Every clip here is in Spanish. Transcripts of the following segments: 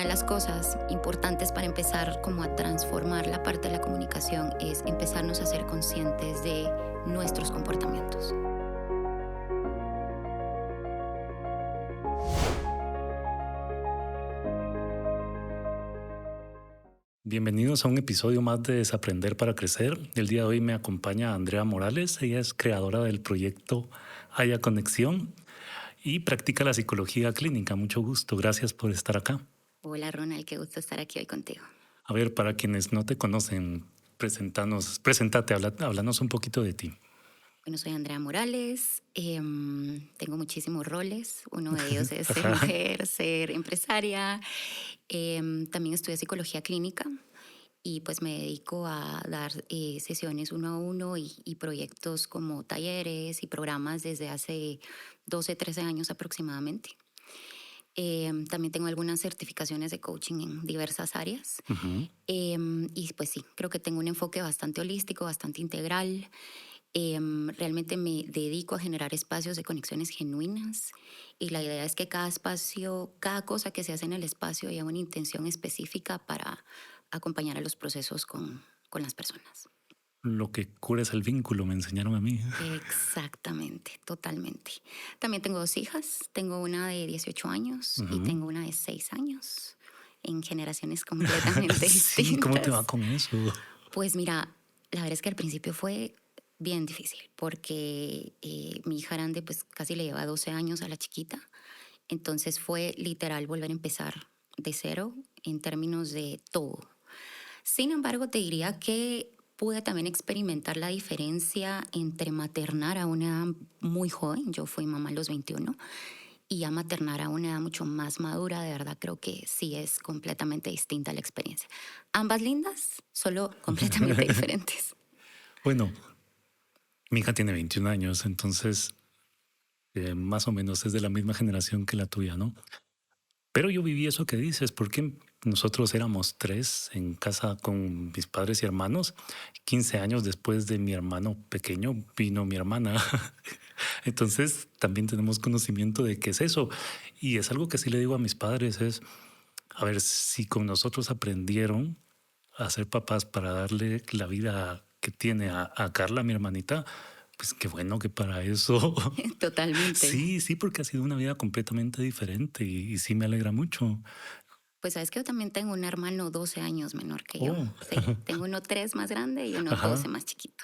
de las cosas importantes para empezar como a transformar la parte de la comunicación es empezarnos a ser conscientes de nuestros comportamientos. Bienvenidos a un episodio más de Desaprender para Crecer. El día de hoy me acompaña Andrea Morales. Ella es creadora del proyecto Haya Conexión y practica la psicología clínica. Mucho gusto. Gracias por estar acá. Hola Ronald, qué gusto estar aquí hoy contigo. A ver, para quienes no te conocen, preséntate, háblanos un poquito de ti. Bueno, soy Andrea Morales, tengo muchísimos roles. Uno de ellos es ser Ajá. mujer, ser empresaria. También estudié psicología clínica y pues me dedico a dar sesiones uno a uno y proyectos como talleres y programas desde hace 12, 13 años aproximadamente. También tengo algunas certificaciones de coaching en diversas áreas. Ujú. Y pues sí, creo que tengo un enfoque bastante holístico, bastante integral. Realmente me dedico a generar espacios de conexiones genuinas y la idea es que cada espacio, cada cosa que se hace en el espacio haya una intención específica para acompañar a los procesos con las personas. Lo que cura es el vínculo, me enseñaron a mí. Exactamente, totalmente. También tengo 2 hijas, tengo una de 18 años y Ujú. tengo una de 6 años, en generaciones completamente Sí, ¿cómo te va distintas. con eso? Pues mira, la verdad es que al principio fue bien difícil porque mi hija grande pues casi le lleva 12 años a la chiquita, entonces fue literal volver a empezar de cero en términos de todo. Sin embargo, te diría que pude también experimentar la diferencia entre maternar a una edad muy joven, yo fui mamá a los 21, y a maternar a una edad mucho más madura. De verdad creo que sí es completamente distinta la experiencia. Ambas lindas, solo completamente diferentes. Bueno, mi hija tiene 21 años, entonces más o menos es de la misma generación que la tuya, ¿no? Pero yo viví eso que dices, porque nosotros éramos 3 en casa con mis padres y hermanos. 15 años después de mi hermano pequeño vino mi hermana. Entonces también tenemos conocimiento de qué es eso. Y es algo que sí le digo a mis padres, es, a ver, si con nosotros aprendieron a ser papás para darle la vida que tiene a Carla, mi hermanita, pues qué bueno que para eso. Totalmente. Sí, sí, porque ha sido una vida completamente diferente y sí me alegra mucho. Pues sabes que yo también tengo un hermano 12 años menor que yo. Oh, Sí, tengo uno 3 más grande y uno 12 ajá. más chiquito.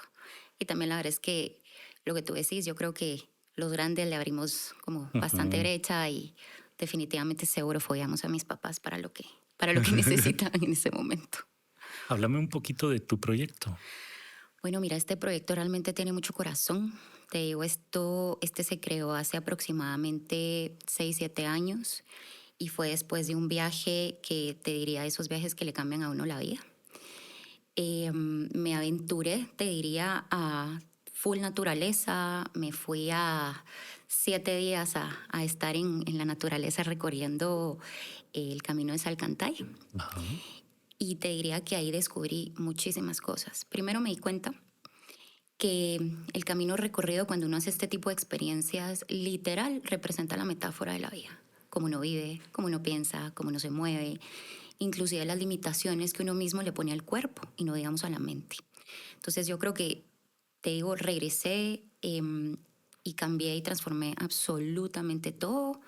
Y también la verdad es que lo que tú decís, yo creo que los grandes le abrimos como bastante Ujú. brecha y definitivamente seguro follamos a mis papás para lo que necesitaban en ese momento. Háblame un poquito de tu proyecto. Bueno, mira, este proyecto realmente tiene mucho corazón. Te digo, este se creó hace aproximadamente 6, 7 años y fue después de un viaje que te diría esos viajes que le cambian a uno la vida. Me aventuré, te diría, a full naturaleza. Me fui a 7 días a estar en la naturaleza recorriendo el camino de Salcantay. Ajá. Y te diría que ahí descubrí muchísimas cosas. Primero me di cuenta que el camino recorrido cuando uno hace este tipo de experiencias literal representa la metáfora de la vida. Cómo uno vive, cómo uno piensa, cómo uno se mueve, inclusive las limitaciones que uno mismo le pone al cuerpo y no digamos a la mente. Entonces yo creo que, te digo, regresé y cambié y transformé absolutamente todo.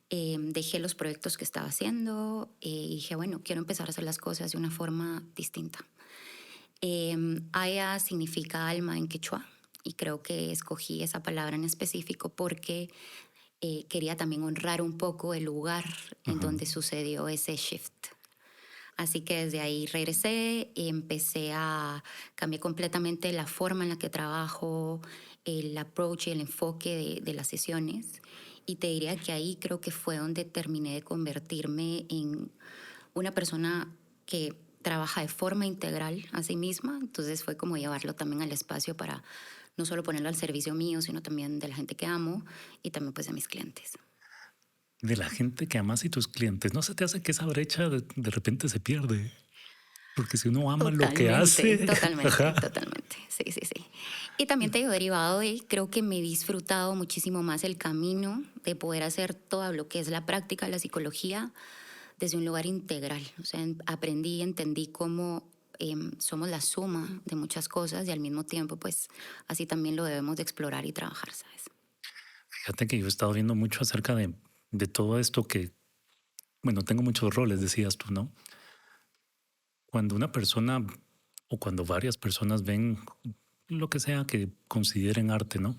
Dejé los proyectos que estaba haciendo y dije, bueno, quiero empezar a hacer las cosas de una forma distinta. Aya significa alma en quechua y creo que escogí esa palabra en específico porque quería también honrar un poco el lugar en Ujú. donde sucedió ese shift. Así que desde ahí regresé y empecé a cambiar completamente la forma en la que trabajo, el approach y el enfoque de las sesiones. Y te diría que ahí creo que fue donde terminé de convertirme en una persona que trabaja de forma integral a sí misma. Entonces fue como llevarlo también al espacio para no solo ponerlo al servicio mío, sino también de la gente que amo y también pues de mis clientes. De la gente que amas y tus clientes, ¿no se te hace que esa brecha de repente se pierde? Porque si uno ama lo que Totalmente, hace, totalmente, ajá. totalmente. Sí, sí, sí. Y también te digo, derivado de, creo que me he disfrutado muchísimo más el camino de poder hacer todo lo que es la práctica de la psicología desde un lugar integral. O sea, aprendí y entendí cómo somos la suma de muchas cosas y al mismo tiempo, pues así también lo debemos de explorar y trabajar, ¿sabes? Fíjate que yo he estado viendo mucho acerca de todo esto que, bueno, tengo muchos roles, decías tú, ¿no? Cuando una persona o cuando varias personas ven lo que sea que consideren arte, ¿no?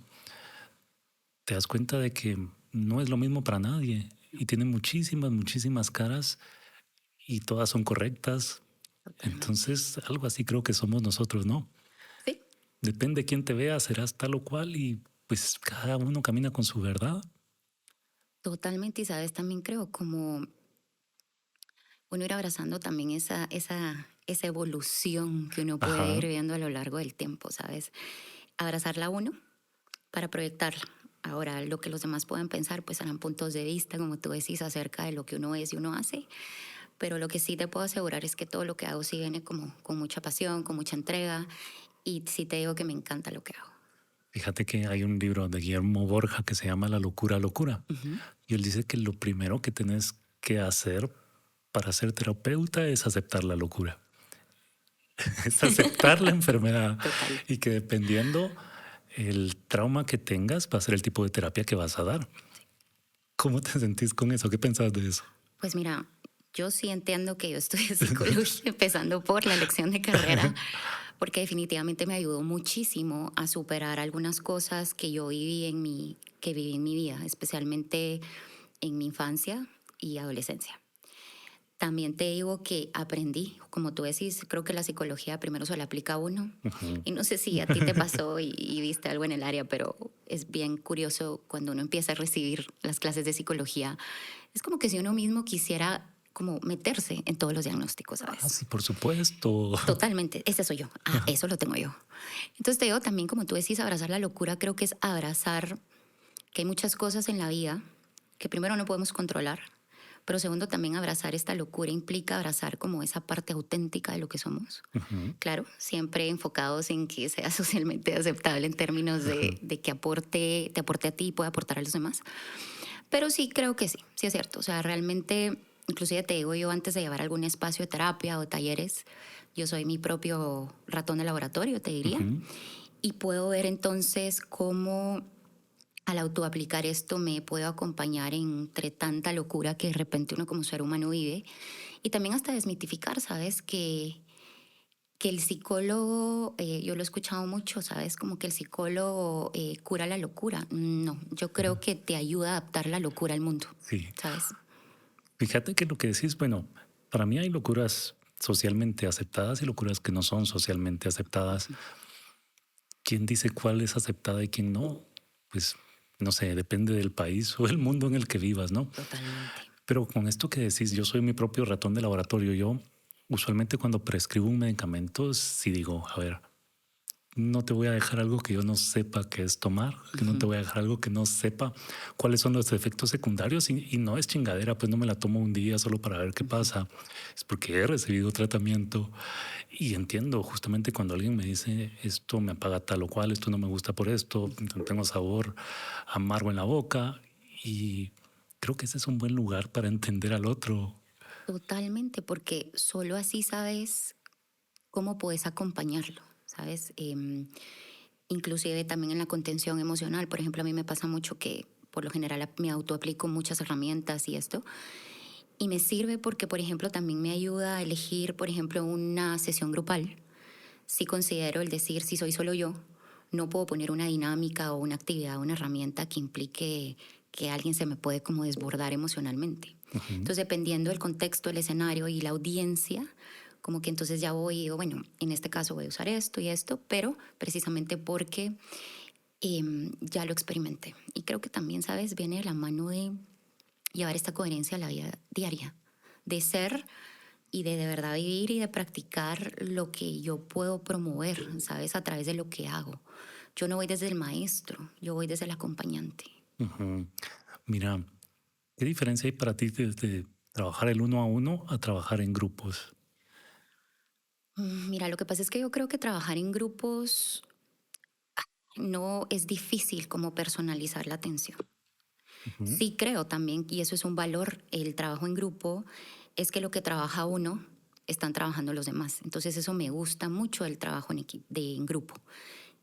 Te das cuenta de que no es lo mismo para nadie y tiene muchísimas, muchísimas caras y todas son correctas. Totalmente. Entonces, algo así creo que somos nosotros, ¿no? Sí, Depende de quién te vea, serás tal o cual y pues cada uno camina con su verdad. totalmente. Y sabes, también creo como uno ir abrazando también esa evolución que uno puede Ajá. ir viendo a lo largo del tiempo, ¿sabes? Abrazarla uno para proyectarla. Ahora, lo que los demás pueden pensar, pues serán puntos de vista, como tú decís, acerca de lo que uno es y uno hace. Pero lo que sí te puedo asegurar es que todo lo que hago sí viene como con mucha pasión, con mucha entrega. Y sí te digo que me encanta lo que hago. Fíjate que hay un libro de Guillermo Borja que se llama La locura, locura. Ujú. Y él dice que lo primero que tienes que hacer para ser terapeuta es aceptar la locura, es aceptar la enfermedad Total. y que dependiendo el trauma que tengas va a ser el tipo de terapia que vas a dar. ¿Cómo te sentís con eso? ¿Qué pensás de eso? Pues mira, yo sí entiendo que yo estudié psicología empezando por la elección de carrera, porque definitivamente me ayudó muchísimo a superar algunas cosas que yo viví en mi vida, especialmente en mi infancia y adolescencia. También te digo que aprendí, como tú decís, creo que la psicología primero se la aplica a uno. Ujú. Y no sé si a ti te pasó y viste algo en el área, pero es bien curioso cuando uno empieza a recibir las clases de psicología. Es como que si uno mismo quisiera como meterse en todos los diagnósticos, Ah, ¿sabes? sí, por supuesto. Totalmente, ese soy yo. Ah, eso lo tengo yo. Entonces te digo también, como tú decís, abrazar la locura, creo que es abrazar que hay muchas cosas en la vida que primero no podemos controlar, pero segundo también abrazar esta locura implica abrazar como esa parte auténtica de lo que somos. Ujú, Claro, siempre enfocados en que sea socialmente aceptable en términos ujú. de que te aporte a ti y pueda aportar a los demás. Pero sí creo que sí, sí es cierto. O sea, realmente, inclusive te digo yo antes de llevar algún espacio de terapia o talleres, yo soy mi propio ratón de laboratorio, te diría. Ujú. Y puedo ver entonces cómo al autoaplicar esto me puedo acompañar entre tanta locura que de repente uno como ser humano vive. Y también hasta desmitificar, ¿sabes? Que el psicólogo, yo lo he escuchado mucho, ¿sabes? Como que el psicólogo cura la locura. No, yo creo que te ayuda a adaptar la locura al mundo, Sí, ¿sabes? fíjate que lo que decís, bueno, para mí hay locuras socialmente aceptadas y locuras que no son socialmente aceptadas. ¿Quién dice cuál es aceptada y quién no? Pues no sé, depende del país o el mundo en el que vivas, ¿no? Totalmente. Pero con esto que decís, yo soy mi propio ratón de laboratorio. Yo usualmente cuando prescribo un medicamento, sí digo, a ver, no te voy a dejar algo que yo no sepa qué es tomar, que no te Ujú. voy a dejar algo que no sepa cuáles son los efectos secundarios y no es chingadera, pues no me la tomo un día solo para ver qué Ujú. pasa. Es porque he recibido tratamiento y entiendo justamente cuando alguien me dice esto me apaga tal o cual, esto no me gusta por esto, no tengo sabor amargo en la boca y creo que ese es un buen lugar para entender al otro. Totalmente, porque solo así sabes cómo puedes acompañarlo, ¿sabes? Inclusive también en la contención emocional. Por ejemplo, a mí me pasa mucho que por lo general me autoaplico muchas herramientas y esto. Y me sirve porque, por ejemplo, también me ayuda a elegir, por ejemplo, una sesión grupal. Si considero el decir, si soy solo yo, no puedo poner una dinámica o una actividad, una herramienta que implique que alguien se me puede como desbordar emocionalmente. Ujú. Entonces, dependiendo del contexto, el escenario y la audiencia, como que entonces ya voy y digo, bueno, en este caso voy a usar esto y esto, pero precisamente porque ya lo experimenté. Y creo que también, ¿sabes? Viene de la mano de llevar esta coherencia a la vida diaria, de ser y de verdad vivir y de practicar lo que yo puedo promover, ¿sabes? A través de lo que hago. Yo no voy desde el maestro, yo voy desde el acompañante. Ujú. Mira, ¿qué diferencia hay para ti desde trabajar el uno a uno a trabajar en grupos? Mira, lo que pasa es que yo creo que trabajar en grupos no es difícil como personalizar la atención. Ujú. Sí creo también, y eso es un valor, el trabajo en grupo es que lo que trabaja uno están trabajando los demás. Entonces eso me gusta mucho del trabajo en grupo,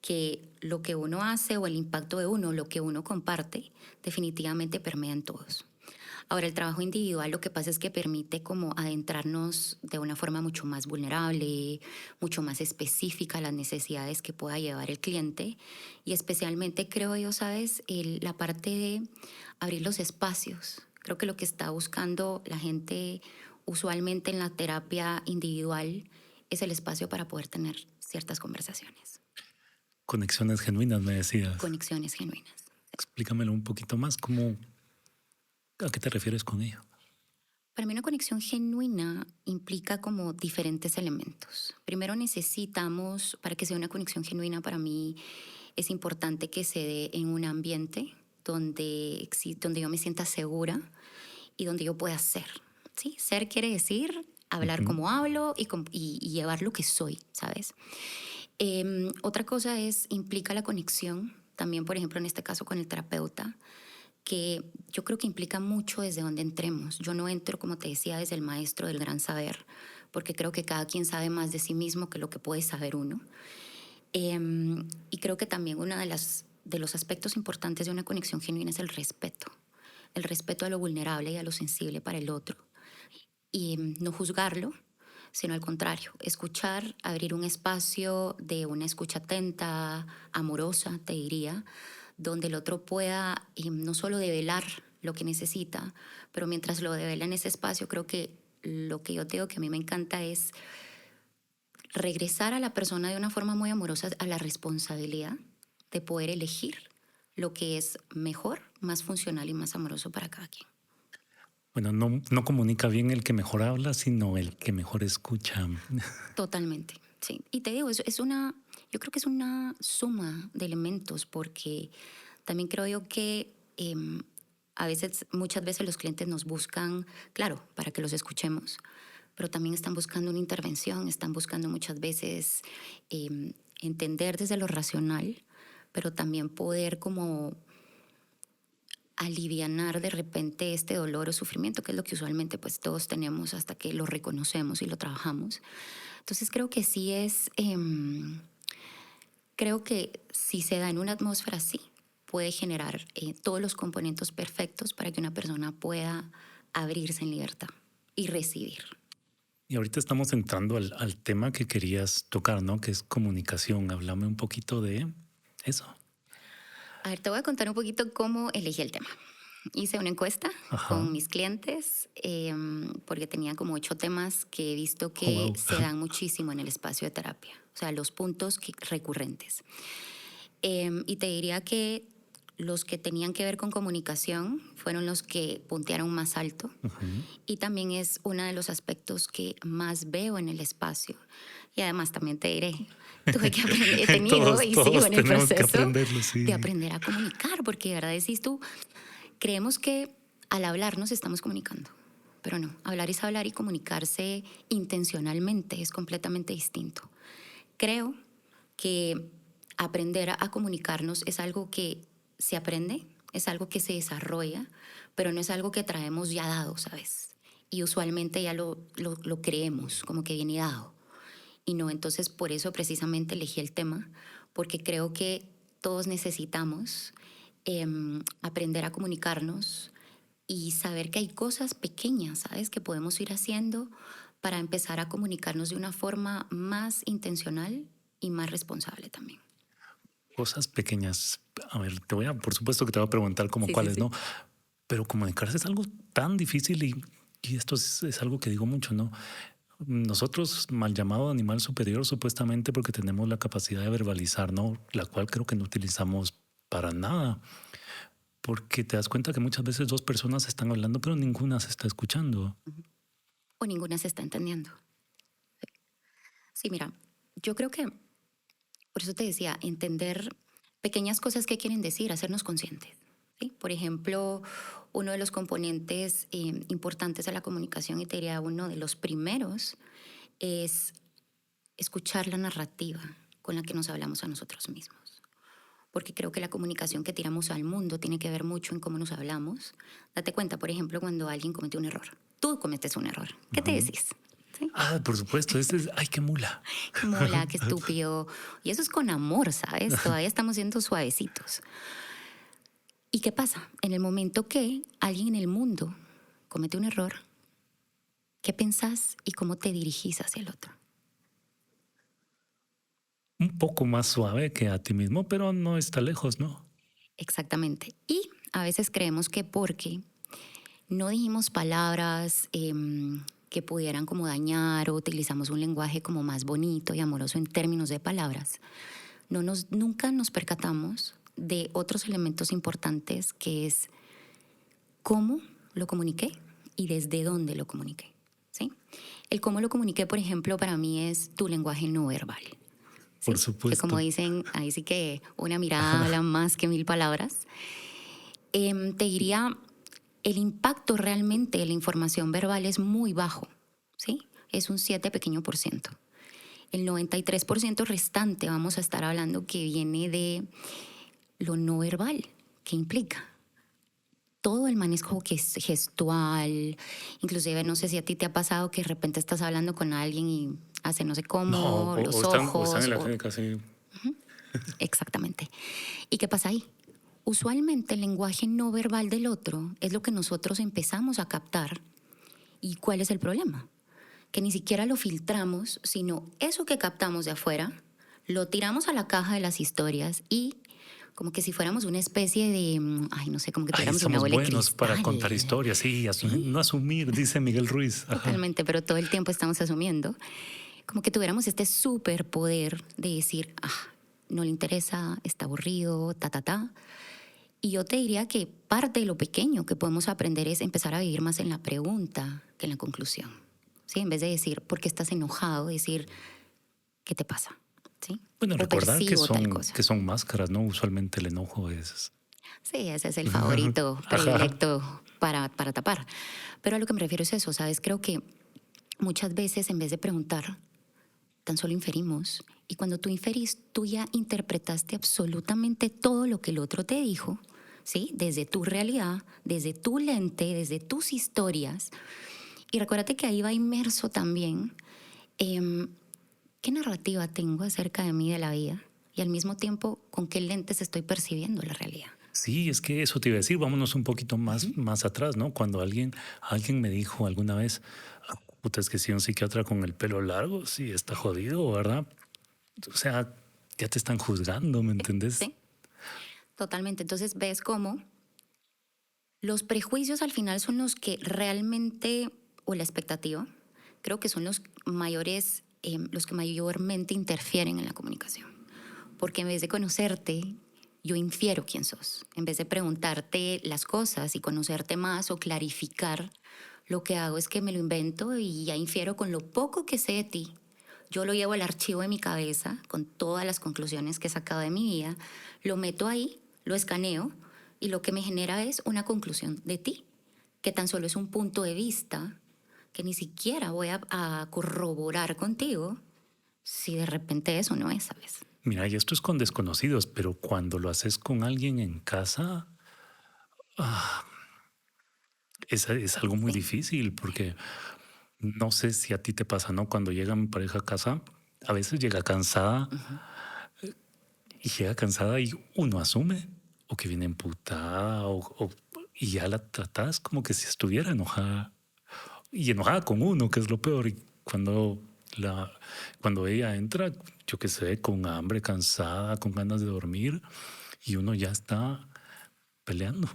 que lo que uno hace o el impacto de uno, lo que uno comparte, definitivamente permea en todos. Ahora, el trabajo individual lo que pasa es que permite como adentrarnos de una forma mucho más vulnerable, mucho más específica a las necesidades que pueda llevar el cliente y especialmente creo yo, ¿sabes? La parte de abrir los espacios. Creo que lo que está buscando la gente usualmente en la terapia individual es el espacio para poder tener ciertas conversaciones, Conexiones genuinas, me decías. conexiones genuinas. Explícamelo un poquito más. ¿Cómo, a qué te refieres con ello? Para mí una conexión genuina implica como diferentes elementos. Primero necesitamos, para que sea una conexión genuina para mí, es importante que se dé en un ambiente donde yo me sienta segura y donde yo pueda ser. ¿Sí? Ser quiere decir hablar Ujú. como hablo y llevar lo que soy, ¿sabes? Otra cosa implica la conexión, también por ejemplo en este caso con el terapeuta, que yo creo que implica mucho desde donde entremos. Yo no entro, como te decía, desde el maestro del gran saber, porque creo que cada quien sabe más de sí mismo que lo que puede saber uno. Y creo que también uno de los aspectos importantes de una conexión genuina es el respeto a lo vulnerable y a lo sensible para el otro. Y no juzgarlo, sino al contrario, escuchar, abrir un espacio de una escucha atenta, amorosa, te diría, donde el otro pueda no solo develar lo que necesita, pero mientras lo devela en ese espacio, creo que lo que yo te digo que a mí me encanta es regresar a la persona de una forma muy amorosa a la responsabilidad de poder elegir lo que es mejor, más funcional y más amoroso para cada quien. Bueno, no, no comunica bien el que mejor habla, sino el que mejor escucha. Totalmente, sí. Y te digo, yo creo que es una suma de elementos porque también creo yo que muchas veces los clientes nos buscan, claro, para que los escuchemos, pero también están buscando una intervención, están buscando muchas veces entender desde lo racional, pero también poder como alivianar de repente este dolor o sufrimiento, que es lo que usualmente pues todos tenemos hasta que lo reconocemos y lo trabajamos. Entonces creo que si se da en una atmósfera así, puede generar todos los componentes perfectos para que una persona pueda abrirse en libertad y recibir. Y ahorita estamos entrando al tema que querías tocar, ¿no? Que es comunicación. Háblame un poquito de eso. A ver, te voy a contar un poquito cómo elegí el tema. Hice una encuesta Ajá. con mis clientes porque tenía como 8 temas que he visto Oh, que wow. se dan muchísimo en el espacio de terapia, o sea, los puntos recurrentes. Y te diría que los que tenían que ver con comunicación fueron los que puntearon más alto Ujú. y también es uno de los aspectos que más veo en el espacio. Y además también te diré, tuve que aprender, he tenido Todos, y sigo todos en el tenemos que proceso aprenderlo, de sí. aprender a comunicar, porque de verdad decís tú, creemos que al hablar nos estamos comunicando, pero no, hablar es hablar y comunicarse intencionalmente es completamente distinto. Creo que aprender a comunicarnos es algo que se aprende, es algo que se desarrolla, pero no es algo que traemos ya dado, ¿sabes? Y usualmente ya lo creemos, como que viene dado. Y no, entonces por eso precisamente elegí el tema, porque creo que todos necesitamos aprender a comunicarnos y saber que hay cosas pequeñas, ¿sabes? Que podemos ir haciendo para empezar a comunicarnos de una forma más intencional y más responsable también. Cosas pequeñas. A ver, por supuesto que te voy a preguntar como Sí, sí, cuáles, sí. ¿no? Pero comunicarse es algo tan difícil y esto es algo que digo mucho, ¿no? Nosotros, mal llamado animal superior, supuestamente porque tenemos la capacidad de verbalizar, ¿no? La cual creo que no utilizamos para nada, porque te das cuenta que muchas veces dos personas están hablando, pero ninguna se está escuchando. Ujú. O ninguna se está entendiendo. Sí, mira, yo creo que, por eso te decía, entender pequeñas cosas que quieren decir, hacernos conscientes. ¿Sí? Por ejemplo, uno de los componentes importantes de la comunicación, y te diría uno de los primeros, es escuchar la narrativa con la que nos hablamos a nosotros mismos. Porque creo que la comunicación que tiramos al mundo tiene que ver mucho en cómo nos hablamos. Date cuenta, por ejemplo, cuando alguien comete un error. tú cometes un error. ¿Qué te decís? ¿Sí? Ah, por supuesto, este es, ay, qué mula. Qué mola, qué estúpido. Y eso es con amor, ¿sabes? Todavía estamos siendo suavecitos. ¿Y qué pasa? En el momento que alguien en el mundo comete un error, ¿qué pensás y cómo te dirigís hacia el otro? Un poco más suave que a ti mismo, pero no está lejos, ¿no? Exactamente. Y a veces creemos que porque no dijimos palabras que pudieran como dañar o utilizamos un lenguaje como más bonito y amoroso en términos de palabras, nunca nos percatamos de otros elementos importantes que es cómo lo comuniqué y desde dónde lo comuniqué. ¿Sí? El cómo lo comuniqué, por ejemplo, para mí es tu lenguaje no verbal. Por ¿Sí? Que como supuesto. dicen, ahí sí que una mirada habla más que 1000 palabras. Te diría, el impacto realmente de la información verbal es muy bajo, ¿sí? Es un 7 pequeño por ciento. El 93% restante vamos a estar hablando que viene de lo no verbal, que implica todo el manejo que es gestual, inclusive no sé si a ti te ha pasado que de repente estás hablando con alguien y hace no sé No, cómo, los o están ojos, en la o clínica, sí. exactamente. ¿Y qué pasa ahí? Usualmente el lenguaje no verbal del otro es lo que nosotros empezamos a captar. ¿Y cuál es el problema? Que ni siquiera lo filtramos, sino eso que captamos de afuera, lo tiramos a la caja de las historias y como que si fuéramos una especie de, ay, no sé, como que Ay, tuviéramos una somos bola de buenos para cristal. contar historias, sí, Sí, no asumir, dice Miguel Ruiz. Ajá. totalmente, pero todo el tiempo estamos asumiendo. Como que tuviéramos este superpoder de decir, no le interesa, está aburrido, ta, ta, ta. Y yo te diría que parte de lo pequeño que podemos aprender es empezar a vivir más en la pregunta que en la conclusión. ¿Sí? En vez de decir, ¿por qué estás enojado? Decir, ¿qué te pasa? ¿Sí? Bueno, O recordar percibo tal que cosa. son máscaras, ¿no? Usualmente el enojo es... Sí, ese es el favorito Ajá. predilecto para tapar. Pero a lo que me refiero es eso, ¿sabes? Creo que muchas veces en vez de preguntar, tan solo inferimos. Y cuando tú inferís, tú ya interpretaste absolutamente todo lo que el otro te dijo, ¿sí? Desde tu realidad, desde tu lente, desde tus historias. Y recuérdate que ahí va inmerso también em, qué narrativa tengo acerca de mí, de la vida, y al mismo tiempo con qué lentes estoy percibiendo la realidad. Sí, es que eso te iba a decir, vámonos un poquito más atrás, ¿no? Cuando alguien me dijo alguna vez, "Ah, puta, es que si un psiquiatra con el pelo largo, sí, está jodido, ¿verdad? O sea, ya te están juzgando, ¿me Sí, entendés? sí, totalmente. Entonces ves cómo los prejuicios al final son los que realmente, o la expectativa, creo que son los mayores, los que mayormente interfieren en la comunicación. Porque en vez de conocerte, yo infiero quién sos. En vez de preguntarte las cosas y conocerte más o clarificar, lo que hago es que me lo invento y ya infiero con lo poco que sé de ti. Yo lo llevo al archivo de mi cabeza con todas las conclusiones que he sacado de mi vida, lo meto ahí, lo escaneo y lo que me genera es una conclusión de ti, que tan solo es un punto de vista que ni siquiera voy a corroborar contigo si de repente eso no es, ¿sabes? Mira, y esto es con desconocidos, pero cuando lo haces con alguien en casa, es algo muy Sí. difícil porque no sé si a ti te pasa, ¿no? Cuando llega mi pareja a casa, a veces llega cansada Ujú. y llega cansada y uno asume o que viene emputada y ya la tratas como que si estuviera enojada y enojada con uno, que es lo peor. Y la, cuando ella entra, yo qué sé, con hambre, cansada, con ganas de dormir y uno ya está peleando.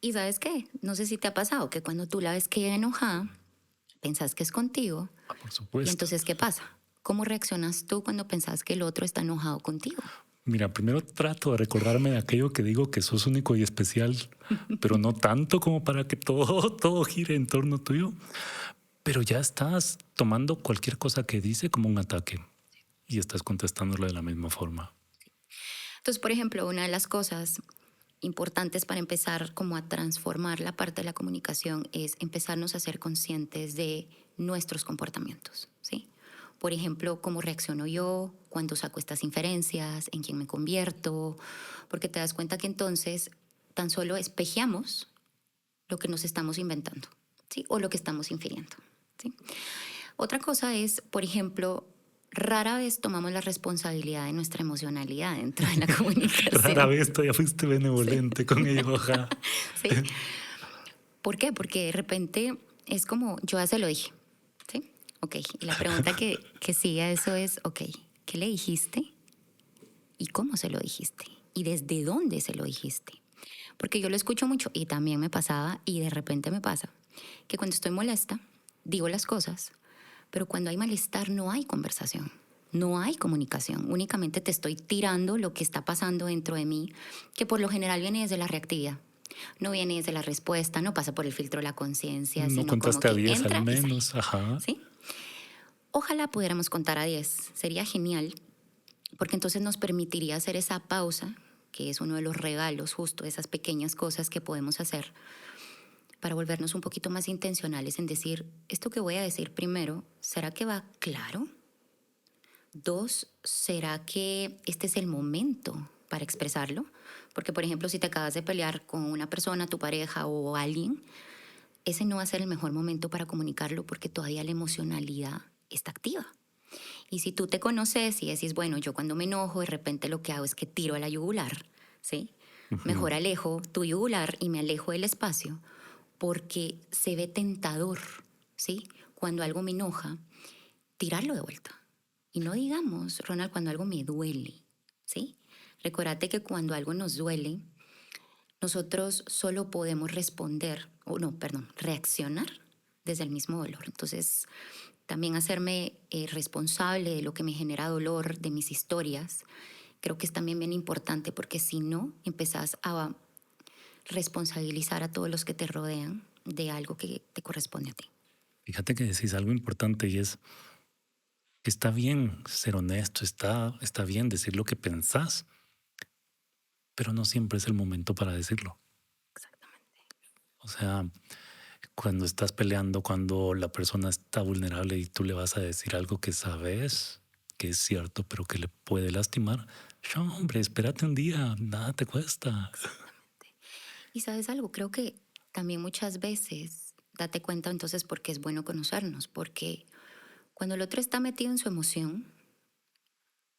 ¿Y sabes qué? No sé si te ha pasado que cuando tú la ves que llega enojada, pensás que es contigo, Ah, por y supuesto. entonces ¿qué pasa? ¿Cómo reaccionas tú cuando pensás que el otro está enojado contigo? Mira, primero trato de recordarme de aquello que digo que sos único y especial, pero no tanto como para que todo, todo gire en torno tuyo. Pero ya estás tomando cualquier cosa que dice como un ataque y estás contestándole de la misma forma. Entonces, por ejemplo, una de las cosas importantes para empezar como a transformar la parte de la comunicación es empezarnos a ser conscientes de nuestros comportamientos, ¿sí? Por ejemplo, cómo reacciono yo cuando saco estas inferencias, en quién me convierto, porque te das cuenta que entonces tan solo espejeamos lo que nos estamos inventando. ¿sí? O lo que estamos infiriendo, ¿sí? Otra cosa es, por ejemplo, rara vez tomamos la responsabilidad de nuestra emocionalidad dentro de la Rara comunicación. vez todavía fuiste Sí. benevolente con ellos, ajá. ¿Sí? ¿Por qué? Porque de repente es como, yo ya se lo dije, ¿sí? Ok, y la pregunta que sigue a eso es, ok, ¿qué le dijiste? ¿Y cómo se lo dijiste? ¿Y desde dónde se lo dijiste? Porque yo lo escucho mucho y también me pasaba y de repente me pasa que cuando estoy molesta, digo las cosas, pero cuando hay malestar no hay conversación, no hay comunicación, únicamente te estoy tirando lo que está pasando dentro de mí, que por lo general viene desde la reactividad. No viene desde la respuesta, no pasa por el filtro de la conciencia, No sino como contaste a que 10 al entra y sale, menos, ajá. ¿sí? Ojalá pudiéramos contar a 10, sería genial, porque entonces nos permitiría hacer esa pausa, que es uno de los regalos, justo esas pequeñas cosas que podemos hacer para volvernos un poquito más intencionales en decir, esto que voy a decir primero, ¿será que va claro? Dos, ¿será que este es el momento para expresarlo? Porque, por ejemplo, si te acabas de pelear con una persona, tu pareja o alguien, ese no va a ser el mejor momento para comunicarlo porque todavía la emocionalidad está activa. Y si tú te conoces y decís, bueno, yo cuando me enojo, de repente lo que hago es que tiro a la yugular, ¿sí? Ujú. Mejor alejo tu yugular y me alejo del espacio porque se ve tentador, ¿sí? Cuando algo me enoja, tirarlo de vuelta. Y no digamos, Ronald, cuando algo me duele, ¿sí? Recordate que cuando algo nos duele, nosotros solo podemos responder, o no, perdón, reaccionar desde el mismo dolor. Entonces, también hacerme responsable de lo que me genera dolor, de mis historias, creo que es también bien importante porque si no, empezás a responsabilizar a todos los que te rodean de algo que te corresponde a ti. Fíjate que decís algo importante y es que está bien ser honesto, está bien decir lo que pensás, pero no siempre es el momento para decirlo. Exactamente. O sea, cuando estás peleando, cuando la persona está vulnerable y tú le vas a decir algo que sabes que es cierto, pero que le puede lastimar, ya, hombre, espérate un día, nada te cuesta. Exactamente. Y sabes algo, creo que también muchas veces date cuenta entonces porque es bueno conocernos, porque cuando el otro está metido en su emoción,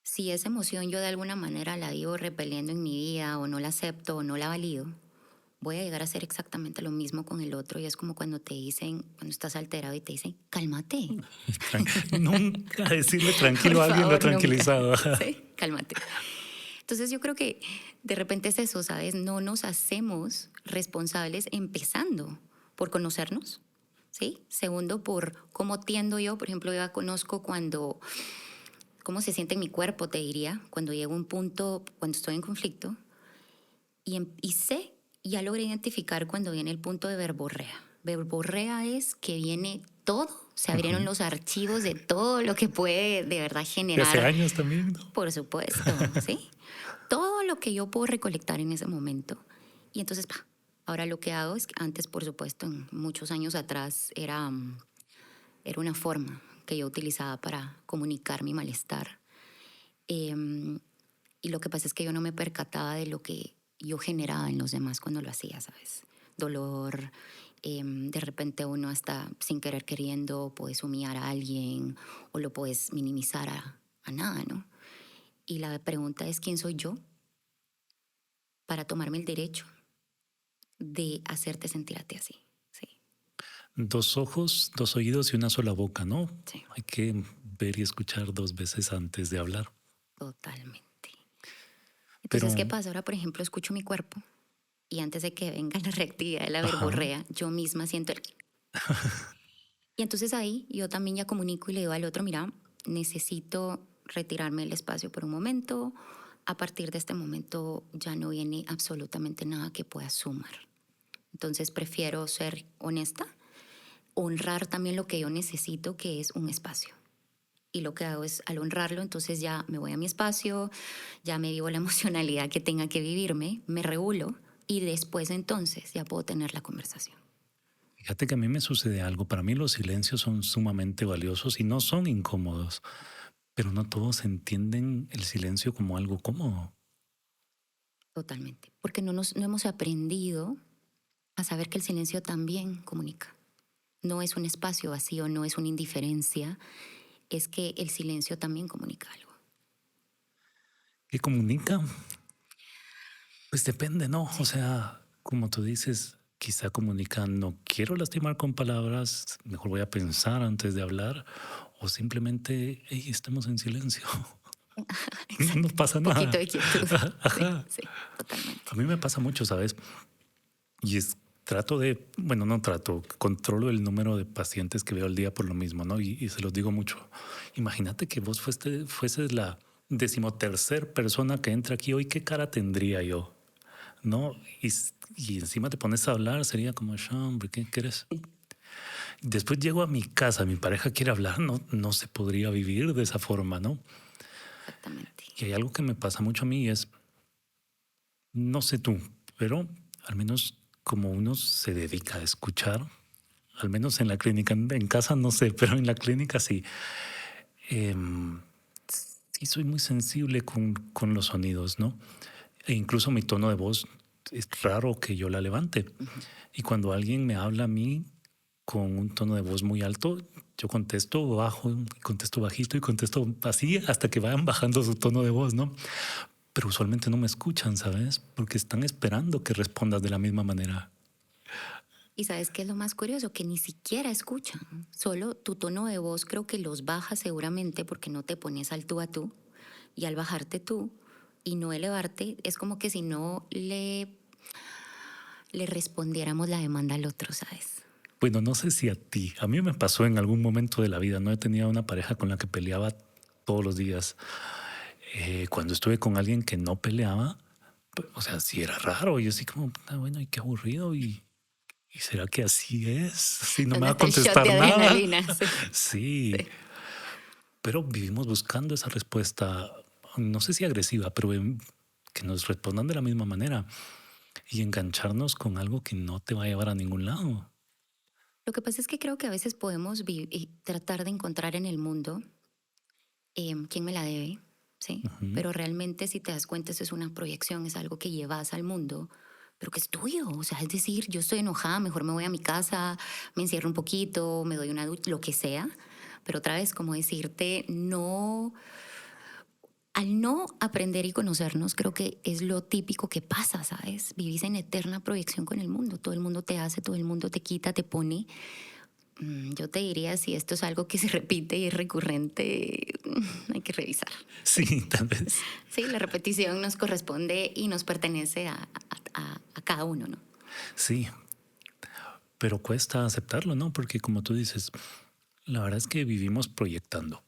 si esa emoción yo de alguna manera la vivo repeliendo en mi vida o no la acepto o no la valido, voy a llegar a hacer exactamente lo mismo con el otro y es como cuando te dicen, cuando estás alterado y te dicen, cálmate, Nunca decirle por tranquilo a alguien lo ha favor, nunca, tranquilizado. ¿sí? Cálmate. Entonces yo creo que de repente es eso, ¿sabes? No nos hacemos responsables empezando por conocernos, ¿sí? Segundo, por cómo tiendo yo, por ejemplo, yo ya conozco cuando, cómo se siente en mi cuerpo, te diría, cuando llego a un punto, cuando estoy en conflicto, y sé, ya logré identificar cuando viene el punto de verborrea. Verborrea es que viene todo, se abrieron Ujú. los archivos de todo lo que puede de verdad De hace generar, años también, ¿no? por supuesto, ¿sí? Todo lo que yo puedo recolectar en ese momento. Y entonces, pa, ahora lo que hago es que antes, por supuesto, en muchos años atrás, era una forma que yo utilizaba para comunicar mi malestar. Em, y lo que pasa es que yo no me percataba de lo que yo generaba en los demás cuando lo hacía, ¿sabes? Dolor, de repente uno hasta sin querer queriendo puedes humillar a alguien o lo puedes minimizar a nada, ¿no? Y la pregunta es, ¿quién soy yo para tomarme el derecho de hacerte sentir a ti así? Sí, Dos ojos, dos oídos y una sola boca, ¿no? sí, Hay que ver y escuchar dos veces antes de hablar. totalmente. Pero, Entonces, ¿qué pasa? Ahora, por ejemplo, escucho mi cuerpo y antes de que venga la reactividad de la ajá, verborrea, yo misma siento el... Y entonces ahí yo también ya comunico y le digo al otro, mira, necesito retirarme del espacio por un momento. A partir de este momento ya no viene absolutamente nada que pueda sumar. Entonces prefiero ser honesta, honrar también lo que yo necesito, que es un espacio. Y lo que hago es, al honrarlo, entonces ya me voy a mi espacio, ya me vivo la emocionalidad que tenga que vivirme, me regulo y después entonces ya puedo tener la conversación. fíjate que a mí me sucede algo. Para mí los silencios son sumamente valiosos y no son incómodos, pero no todos entienden el silencio como algo cómodo. Totalmente. Porque no hemos aprendido a saber que el silencio también comunica. no es un espacio vacío, no es una indiferencia, es que el silencio también comunica algo. ¿Qué comunica? Pues depende, ¿no? O Sí, sea, como tú dices, quizá comunica, no quiero lastimar con palabras, mejor voy a pensar antes de hablar, o simplemente, hey, estamos en silencio, no exacto. pasa Un poquito nada. de quietud. Sí, Ajá. sí, totalmente. A mí me pasa mucho, ¿sabes? Y es, trato de, bueno, no trato, controlo el número de pacientes que veo al día por lo mismo, ¿no? Y se los digo mucho. Imagínate que vos fueses la decimotercer persona que entra aquí hoy, ¿qué cara tendría yo? ¿No? Y encima te pones a hablar, sería como, hombre, ¿qué quieres? Después llego a mi casa, mi pareja quiere hablar, no se podría vivir de esa forma, ¿no? Exactamente. Y hay algo que me pasa mucho a mí es, no sé tú, pero al menos como uno se dedica a escuchar, al menos en la clínica, en casa no sé, pero en la clínica sí. em, sí soy muy sensible con los sonidos, ¿no? E incluso mi tono de voz es raro que yo la levante. Ujú. Y cuando alguien me habla a mí con un tono de voz muy alto, yo contesto bajo, contesto bajito y contesto así hasta que vayan bajando su tono de voz, ¿no? Pero usualmente no me escuchan, ¿sabes? Porque están esperando que respondas de la misma manera. Y sabes qué es lo más curioso, que ni siquiera escuchan, solo tu tono de voz creo que los bajas seguramente porque no te pones al tú a tú y al bajarte tú y no elevarte, es como que si no le respondiéramos la demanda al otro, ¿sabes? Bueno, no sé si a ti, a mí me pasó en algún momento de la vida, no he tenido una pareja con la que peleaba todos los días. Cuando estuve con alguien que no peleaba, o sea, sí era raro. Yo así como, bueno, y qué aburrido. ¿Y será que así es? Si no me ¿Dónde va a está el shot de contestar nada. adrenalina? Sí, Sí, sí. pero vivimos buscando esa respuesta, no sé si agresiva, pero que nos respondan de la misma manera y engancharnos con algo que no te va a llevar a ningún lado. Lo que pasa es que creo que a veces podemos y tratar de encontrar en el mundo quién me la debe, ¿sí? Ujú. Pero realmente si te das cuenta eso es una proyección, es algo que llevas al mundo, pero que es tuyo. O sea, es decir, yo estoy enojada, mejor me voy a mi casa, me encierro un poquito, me doy una ducha, lo que sea. Pero otra vez, como decirte, no, al no aprender y conocernos, creo que es lo típico que pasa, ¿sabes? Vivís en eterna proyección con el mundo. Todo el mundo te hace, todo el mundo te quita, te pone. Yo te diría, si esto es algo que se repite y es recurrente, hay que revisar. Sí. Sí, tal vez. Sí, la repetición nos corresponde y nos pertenece a cada uno, ¿no? Sí, pero cuesta aceptarlo, ¿no? Porque como tú dices, la verdad es que vivimos proyectando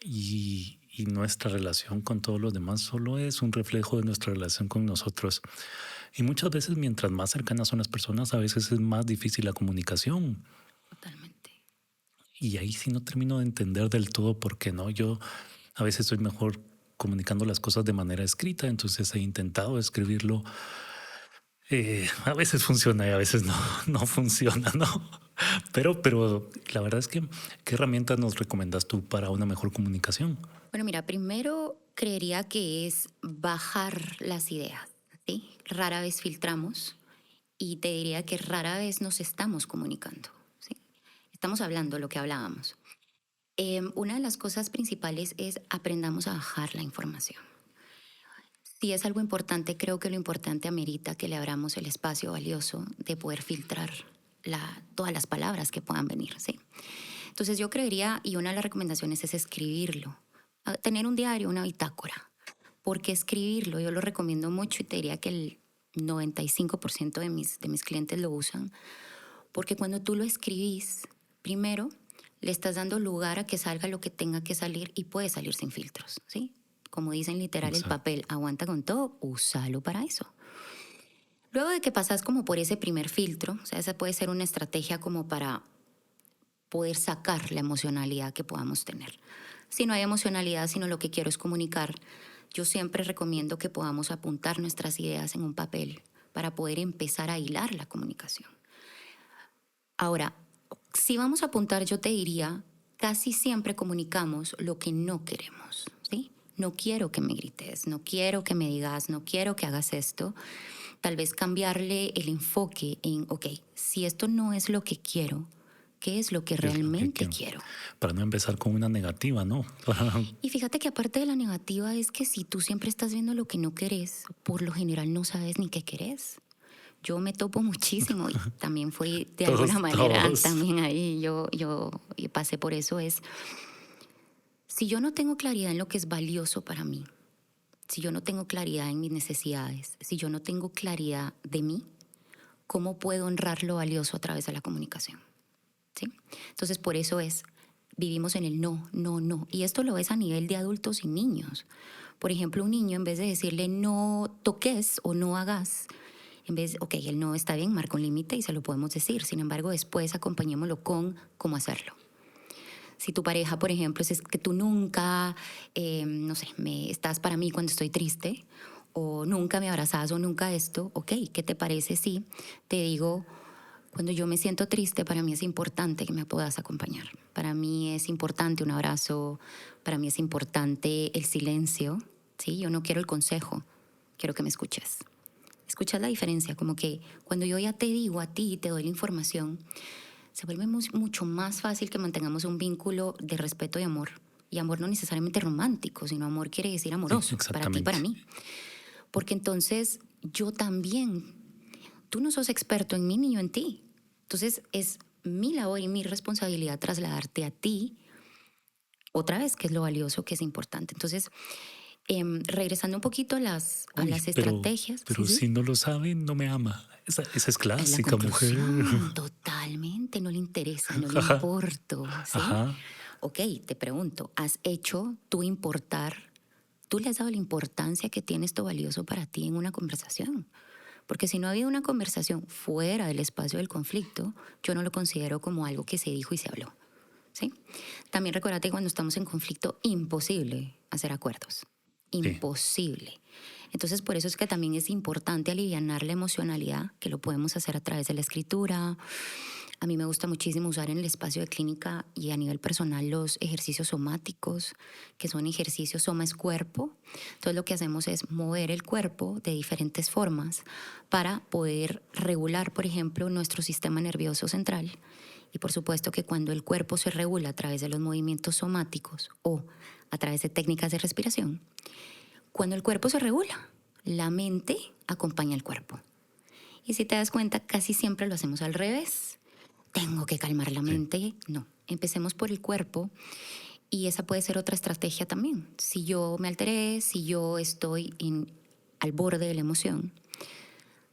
y nuestra relación con todos los demás solo es un reflejo de nuestra relación con nosotros. Y muchas veces, mientras más cercanas son las personas, a veces es más difícil la comunicación. Totalmente. Y ahí sí no termino de entender del todo por qué no. Yo a veces soy mejor comunicando las cosas de manera escrita, entonces he intentado escribirlo. A veces funciona y a veces no, no funciona, ¿no? Pero la verdad es que, ¿qué herramientas nos recomendas tú para una mejor comunicación? Bueno, mira, primero creería que es bajar las ideas, ¿sí? Rara vez filtramos y te diría que rara vez nos estamos comunicando, ¿sí? Estamos hablando lo que hablábamos. Una de las cosas principales es aprendamos a bajar la información. Si es algo importante, creo que lo importante amerita que le abramos el espacio valioso de poder filtrar todas las palabras que puedan venir, ¿sí? Entonces yo creería, y una de las recomendaciones es escribirlo, tener un diario, una bitácora. ¿Por qué escribirlo? Yo lo recomiendo mucho y te diría que el 95% de mis clientes lo usan, porque cuando tú lo escribís, primero le estás dando lugar a que salga lo que tenga que salir y puede salir sin filtros, ¿sí? Como dicen literal, el Exacto. papel aguanta con todo, úsalo para eso. Luego de que pasas como por ese primer filtro, o sea, esa puede ser una estrategia como para poder sacar la emocionalidad que podamos tener. Si no hay emocionalidad, sino lo que quiero es comunicar, yo siempre recomiendo que podamos apuntar nuestras ideas en un papel para poder empezar a hilar la comunicación. Ahora, si vamos a apuntar, yo te diría, casi siempre comunicamos lo que no queremos, ¿sí? No quiero que me grites, no quiero que me digas, no quiero que hagas esto. Tal vez cambiarle el enfoque en, ok, si esto no es lo que quiero, ¿Qué es lo que ¿Qué es lo que realmente quiero? quiero? Para no empezar con una negativa, ¿no? Y fíjate que aparte de la negativa es que si tú siempre estás viendo lo que no querés, por lo general no sabes ni qué querés. Yo me topo muchísimo y también fui de alguna Todos, manera todos. también ahí, yo pasé por eso, es, si yo no tengo claridad en lo que es valioso para mí, si yo no tengo claridad en mis necesidades, si yo no tengo claridad de mí, ¿cómo puedo honrar lo valioso a través de la comunicación? ¿Sí? Entonces, por eso es, vivimos en el no, no, no. Y esto lo ves a nivel de adultos y niños. Por ejemplo, un niño, en vez de decirle no toques o no hagas, en vez, ok, el no está bien, marca un límite y se lo podemos decir. Sin embargo, después acompañémoslo con cómo hacerlo. Si tu pareja, por ejemplo, es que tú nunca, no sé, estás para mí cuando estoy triste, o nunca me abrazas o nunca esto, ok, ¿qué te parece si te digo, cuando yo me siento triste, para mí es importante que me puedas acompañar? Para mí es importante un abrazo, para mí es importante el silencio, ¿sí? Yo no quiero el consejo, quiero que me escuches. Escuchas la diferencia, como que cuando yo ya te digo a ti, te doy la información, se vuelve mucho más fácil que mantengamos un vínculo de respeto y amor. Y amor no necesariamente romántico, sino amor quiere decir Sí, amoroso, para ti, para exactamente. mí. Porque entonces yo también, tú no sos experto en mí ni yo en ti. Entonces es mi labor y mi responsabilidad trasladarte a ti otra vez, que es lo valioso, que es importante. Entonces, regresando un poquito a a Uy, las estrategias, sí, pero sí, si no lo sabe, no me ama. Esa es es la clásica, mujer. conclusión, totalmente, no le interesa, no le Ajá, importo, ¿sí? ajá. Ok, te pregunto, ¿has hecho tú importar, tú le has dado la importancia que tiene esto valioso para ti en una conversación? Porque si no ha habido una conversación fuera del espacio del conflicto, yo no lo considero como algo que se dijo y se habló, ¿sí? También recuérdate que cuando estamos en conflicto, imposible hacer acuerdos, Sí. imposible. Entonces, por eso es que también es importante alivianar la emocionalidad, que lo podemos hacer a través de la escritura. A mí me gusta muchísimo usar en el espacio de clínica y a nivel personal los ejercicios somáticos, que son ejercicios soma es cuerpo. Entonces lo que hacemos es mover el cuerpo de diferentes formas para poder regular, por ejemplo, nuestro sistema nervioso central. Y por supuesto que cuando el cuerpo se regula a través de los movimientos somáticos o a través de técnicas de respiración, cuando el cuerpo se regula, la mente acompaña al cuerpo. Y si te das cuenta, casi siempre lo hacemos al revés. Tengo que calmar la Sí. mente. No, empecemos por el cuerpo y esa puede ser otra estrategia también. Si yo me alteré, si yo estoy al borde de la emoción,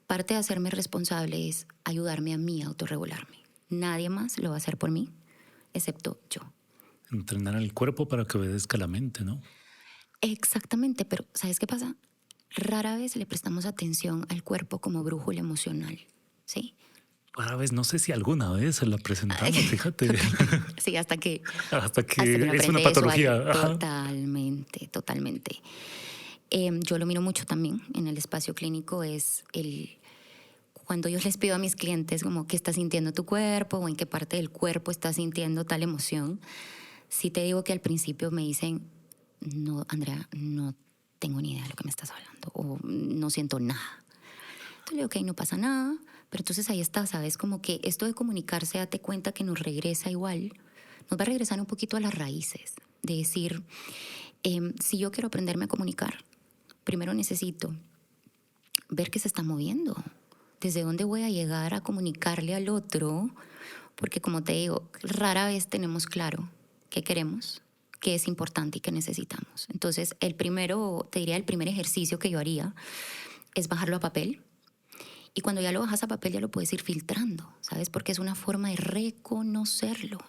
parte de hacerme responsable es ayudarme a mí a autorregularme. Nadie más lo va a hacer por mí, excepto yo. Entrenar al cuerpo para que obedezca la mente, ¿no? Exactamente, pero ¿sabes qué pasa? Rara vez le prestamos atención al cuerpo como brújula emocional, ¿sí? Ahora vez, no sé si alguna vez se la Ay, presentamos, fíjate. totalmente. Sí, Hasta hasta que que uno es una aprende eso, patología. Ajá. totalmente, totalmente. Yo lo miro mucho también en el espacio clínico, es cuando yo les pido a mis clientes como qué está sintiendo tu cuerpo o en qué parte del cuerpo está sintiendo tal emoción. Sí te digo que al principio me dicen, no, Andrea, no tengo ni idea de lo que me estás hablando o no siento nada. Entonces le digo, ok, no pasa nada, pero entonces ahí está, ¿sabes? Como que esto de comunicarse, date cuenta que nos regresa igual, nos va a regresar un poquito a las raíces, de decir, si yo quiero aprenderme a comunicar, primero necesito ver qué se está moviendo, desde dónde voy a llegar a comunicarle al otro, porque como te digo, rara vez tenemos claro qué queremos, qué es importante y qué necesitamos. Entonces, te diría, el primer ejercicio que yo haría es bajarlo a papel. Y cuando ya lo bajas a papel ya lo puedes ir filtrando, ¿sabes? Porque es una forma de reconocerlo.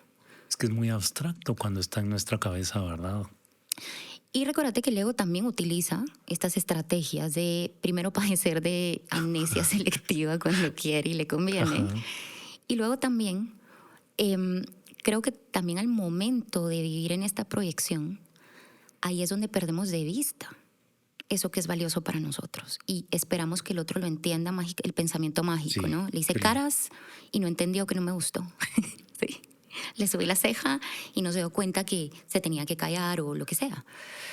Es que es muy abstracto cuando está en nuestra cabeza, ¿verdad? Y recuérdate que el ego también utiliza estas estrategias de primero padecer de amnesia selectiva cuando quiere y le conviene. Ajá. Y luego también, em, creo que también al momento de vivir en esta proyección, ahí es donde perdemos de vista eso que es valioso para nosotros. Y esperamos que el otro lo entienda, el pensamiento mágico, Sí. ¿no? Le hice caras y no entendió que no me gustó. Sí. Le subí la ceja y no se dio cuenta que se tenía que callar o lo que sea.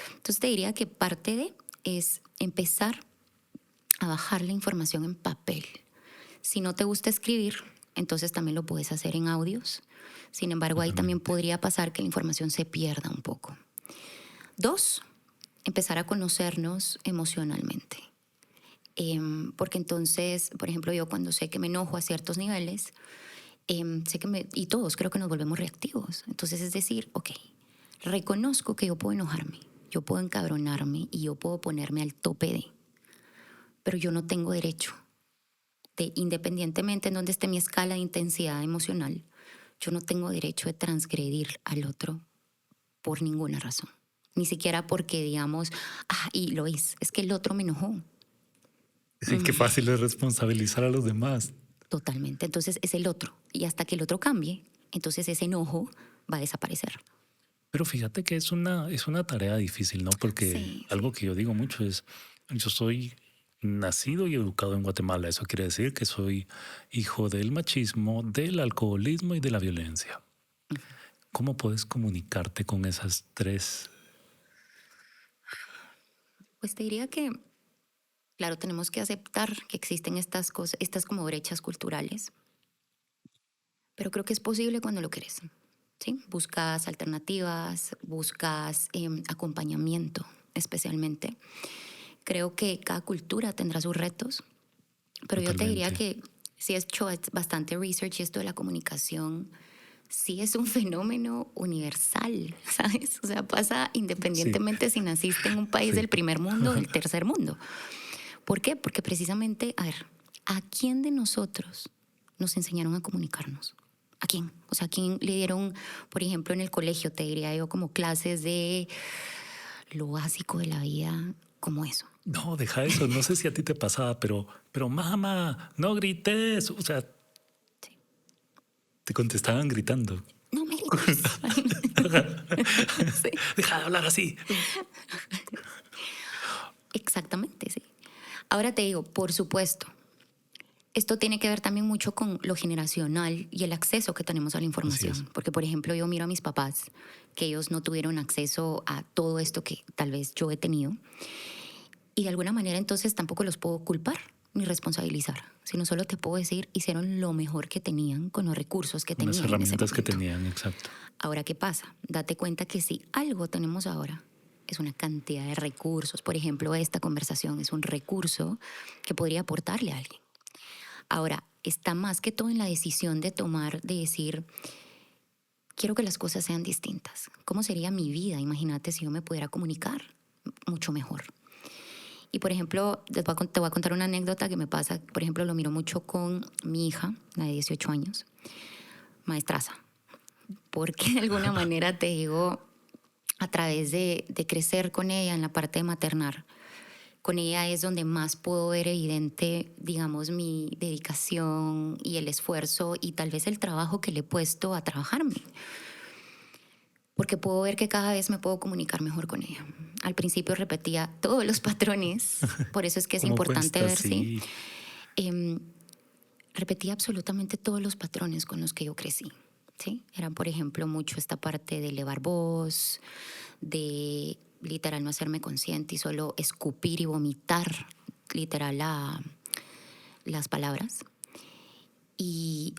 Entonces te diría que parte de es empezar a bajar la información en papel. Si no te gusta escribir, entonces también lo puedes hacer en audios Sin embargo, ahí también Totalmente. podría pasar que la información se pierda un poco. 2, empezar a conocernos emocionalmente. Porque entonces, por ejemplo, yo cuando sé que me enojo a ciertos niveles, sé que y todos creo que nos volvemos reactivos. Entonces es decir, ok, reconozco que yo puedo enojarme, yo puedo encabronarme y yo puedo ponerme al tope de, pero yo no tengo derecho de, independientemente en donde esté mi escala de intensidad emocional, yo no tengo derecho de transgredir al otro por ninguna razón. Ni siquiera porque digamos, y lo es que el otro me enojó. Sí, qué fácil es responsabilizar a los demás. Totalmente. Entonces es el otro. Y hasta que el otro cambie, entonces ese enojo va a desaparecer. Pero fíjate que es una tarea difícil, ¿no? Porque Sí, algo que yo digo mucho es, yo soy nacido y educado en Guatemala. Eso quiere decir que soy hijo del machismo, del alcoholismo y de la violencia. ¿Cómo puedes comunicarte con esas tres? pues te diría que, claro, tenemos que aceptar que existen estas cosas, estas como brechas culturales, pero creo que es posible cuando lo quieres. ¿Sí? Buscas alternativas, buscas acompañamiento, especialmente. Creo que cada cultura tendrá sus retos, pero yo te diría Totalmente. que si he hecho bastante research y esto de la comunicación, sí es un fenómeno universal, ¿sabes? O sea, pasa Sí, independientemente si naciste en un país sí. del primer mundo o del tercer mundo. ¿Por qué? Porque precisamente, a ver, ¿a quién de nosotros nos enseñaron a comunicarnos? ¿A quién? O sea, ¿a quién le dieron, por ejemplo, en el colegio, te diría yo, como clases de lo básico de la vida, como eso? No, deja eso. No sé si a ti te pasaba, pero mamá, no grites. O sea, Sí. te contestaban gritando. No me grites. Sí, Deja de hablar así. exactamente, sí. Ahora te digo, por supuesto, esto tiene que ver también mucho con lo generacional y el acceso que tenemos a la Así es. información. Porque, por ejemplo, yo miro a mis papás, que ellos no tuvieron acceso a todo esto que tal vez yo he tenido. Y de alguna manera entonces tampoco los puedo culpar ni responsabilizar, sino solo te puedo decir, hicieron lo mejor que tenían con los recursos que Con las tenían en ese herramientas que momento. tenían, exacto. Ahora, ¿qué pasa? Date cuenta que si algo tenemos ahora es una cantidad de recursos. Por ejemplo, esta conversación es un recurso que podría aportarle a alguien. Ahora, está más que todo en la decisión de tomar, de decir, quiero que las cosas sean distintas. ¿Cómo sería mi vida? Imagínate si yo me pudiera comunicar mucho mejor. Y por ejemplo, te voy a contar una anécdota que me pasa. Por ejemplo, lo miro mucho con mi hija, la de 18 años, maestraza. Porque de alguna manera te digo, a través de crecer con ella en la parte de maternar, con ella es donde más puedo ver evidente, digamos, mi dedicación y el esfuerzo y tal vez el trabajo que le he puesto a trabajarme. Porque puedo ver que cada vez me puedo comunicar mejor con ella. Al principio repetía todos los patrones, por eso es que es ¿Cómo importante cuesta? ver, sí. Sí, Em, Repetía absolutamente todos los patrones con los que yo crecí. ¿Sí? Eran, por ejemplo, mucho esta parte de elevar voz, de literal no hacerme consciente y solo escupir y vomitar literal las palabras. Y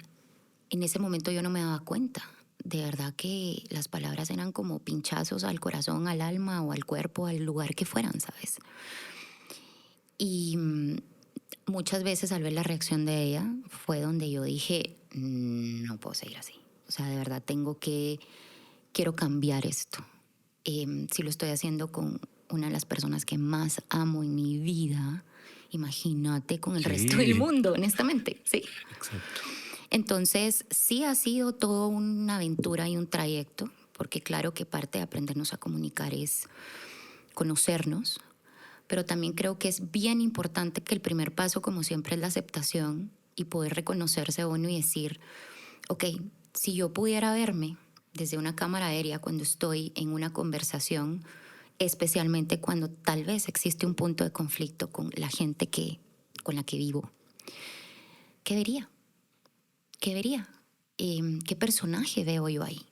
en ese momento yo no me daba cuenta. De verdad que las palabras eran como pinchazos al corazón, al alma o al cuerpo, al lugar que fueran, ¿sabes? Y muchas veces al ver la reacción de ella fue donde yo dije, no puedo seguir así. O sea, de verdad quiero cambiar esto. Si lo estoy haciendo con una de las personas que más amo en mi vida, imagínate con el resto del sí, mundo, honestamente, ¿sí? exacto. Entonces, sí ha sido todo una aventura y un trayecto, porque claro que parte de aprendernos a comunicar es conocernos, pero también creo que es bien importante que el primer paso, como siempre, es la aceptación y poder reconocerse uno y decir, ok, si yo pudiera verme desde una cámara aérea cuando estoy en una conversación, especialmente cuando tal vez existe un punto de conflicto con la gente con la que vivo, ¿qué vería? ¿Qué vería? ¿Qué personaje veo yo ahí?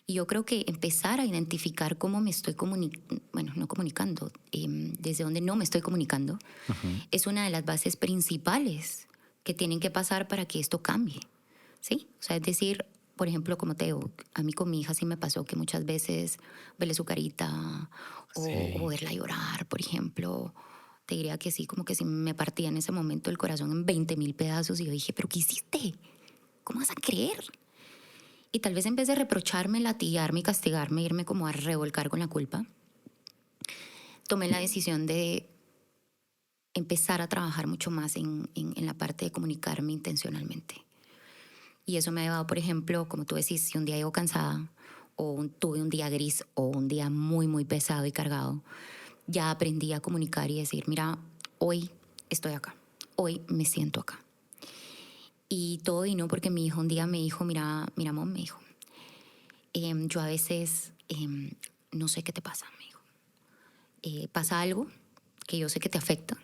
Y yo creo que empezar a identificar cómo me estoy comunicando, bueno, no comunicando, desde dónde no me estoy comunicando, Ujú. es una de las bases principales que tienen que pasar para que esto cambie, ¿sí? O sea, es decir, por ejemplo, como te digo, a mí con mi hija sí me pasó que muchas veces verle su carita o Sí, verla llorar, por ejemplo, te diría que sí, como que sí me partía en ese momento el corazón en 20.000 pedazos y yo dije, ¿pero qué hiciste? ¿Cómo vas a creer? Y tal vez en vez de reprocharme, latigarme y castigarme, irme como a revolcar con la culpa, tomé la decisión de empezar a trabajar mucho más en la parte de comunicarme intencionalmente. Y eso me ha llevado, por ejemplo, como tú decís, si un día llego cansada tuve un día gris o un día muy, muy pesado y cargado, ya aprendí a comunicar y decir, mira, hoy estoy acá, hoy me siento acá. Y todo vino porque mi hijo un día me dijo, mira, mom, me dijo, yo a veces no sé qué te pasa, me dijo. Pasa algo que yo sé que te afecta,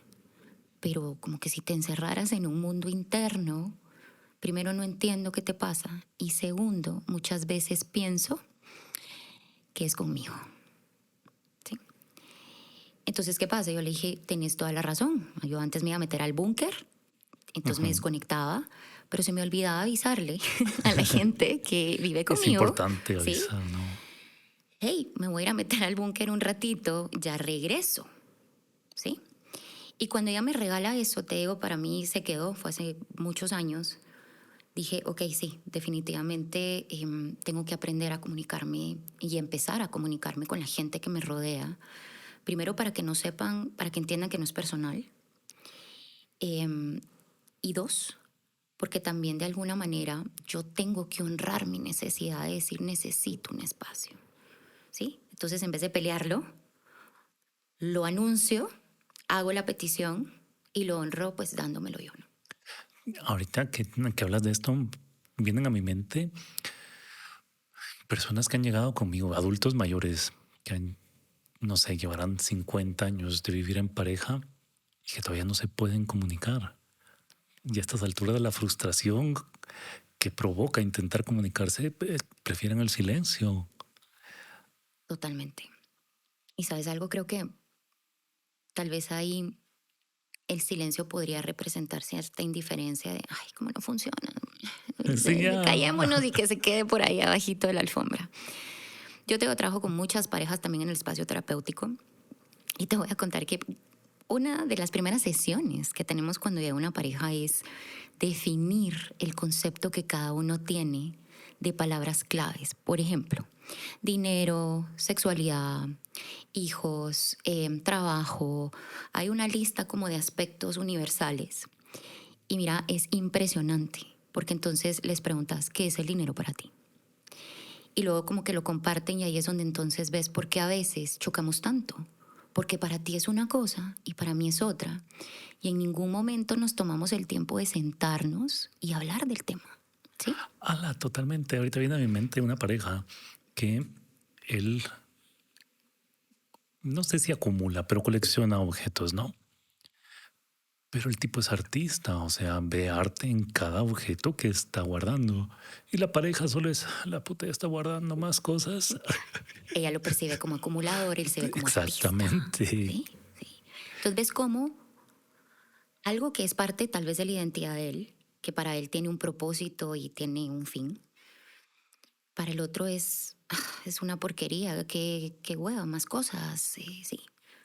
pero como que si te encerraras en un mundo interno, primero no entiendo qué te pasa y segundo, muchas veces pienso que es conmigo. ¿Sí? Entonces, ¿qué pasa? Yo le dije, tenés toda la razón. Yo antes me iba a meter al búnker, entonces me ujú. desconectaba, pero se me olvidaba avisarle a la gente que vive Es conmigo, importante ¿sí? avisar, ¿no? Hey, me voy a ir a meter al búnker un ratito, ya regreso, ¿sí? Y cuando ella me regala eso, te digo, para mí se quedó, fue hace muchos años. Dije, ok, sí, definitivamente tengo que aprender a comunicarme y empezar a comunicarme con la gente que me rodea. Primero para que no sepan, para que entiendan que no es personal. Em, y dos, porque también de alguna manera yo tengo que honrar mi necesidad de decir necesito un espacio, ¿sí? Entonces en vez de pelearlo, lo anuncio, hago la petición y lo honro pues dándomelo yo, ¿no? Ahorita que hablas de esto, vienen a mi mente personas que han llegado conmigo, adultos mayores, que no sé, llevarán 50 años de vivir en pareja y que todavía no se pueden comunicar. Y a estas alturas de la frustración que provoca intentar comunicarse, prefieren el silencio. Totalmente. Y sabes algo, creo que tal vez ahí el silencio podría representar cierta indiferencia de, ay, cómo no funciona, Sí, ya. callémonos y que se quede por ahí abajito de la alfombra. Yo tengo trabajo con muchas parejas también en el espacio terapéutico y te voy a contar que una de las primeras sesiones que tenemos cuando llega una pareja es definir el concepto que cada uno tiene de palabras claves. Por ejemplo, dinero, sexualidad, hijos, trabajo. Hay una lista como de aspectos universales. Y mira, es impresionante, porque entonces les preguntas, ¿qué es el dinero para ti? Y luego como que lo comparten y ahí es donde entonces ves por qué a veces chocamos tanto. Porque para ti es una cosa y para mí es otra. Y en ningún momento nos tomamos el tiempo de sentarnos y hablar del tema. ¿Sí? Ala, totalmente. Ahorita viene a mi mente una pareja que él, no sé si acumula, pero colecciona objetos, ¿no? Pero el tipo es artista, o sea, ve arte en cada objeto que está guardando. Y la pareja solo es, la puta ya está guardando más cosas. Ella lo percibe como acumulador, él se ve como artista. Exactamente. ¿Sí? Sí. Entonces ves cómo algo que es parte tal vez de la identidad de él, que para él tiene un propósito y tiene un fin, para el otro es una porquería, que hueva, más cosas, sí, sí.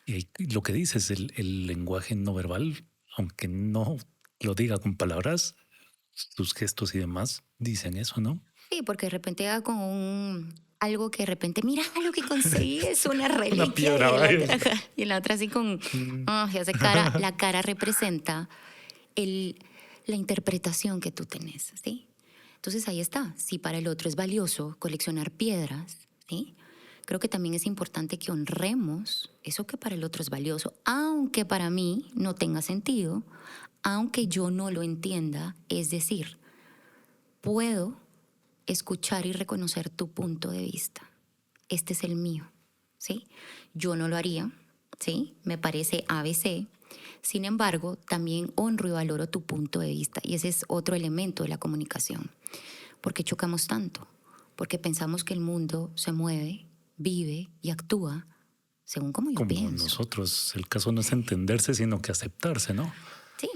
Y lo que dices, el lenguaje no verbal, aunque no lo diga con palabras, sus gestos y demás dicen eso, ¿no? Sí, porque de repente llega con algo que de repente, mira lo que conseguí, es una Una reliquia piedra, y la vaya. otra, y la otra así con, Mm. y hace cara, la cara representa el, la interpretación que tú tenés, ¿sí? Entonces ahí está, si para el otro es valioso coleccionar piedras, ¿sí? Creo que también es importante que honremos eso que para el otro es valioso, aunque para mí no tenga sentido, aunque yo no lo entienda, es decir, puedo escuchar y reconocer tu punto de vista. Este es el mío, ¿sí? Yo no lo haría, ¿sí? Me parece ABC. Sin embargo, también honro y valoro tu punto de vista. Y ese es otro elemento de la comunicación. ¿Por qué chocamos tanto? Porque pensamos que el mundo se mueve, vive y actúa según como yo Como pienso. nosotros, el caso no es entenderse, sino que aceptarse, ¿no? Sí.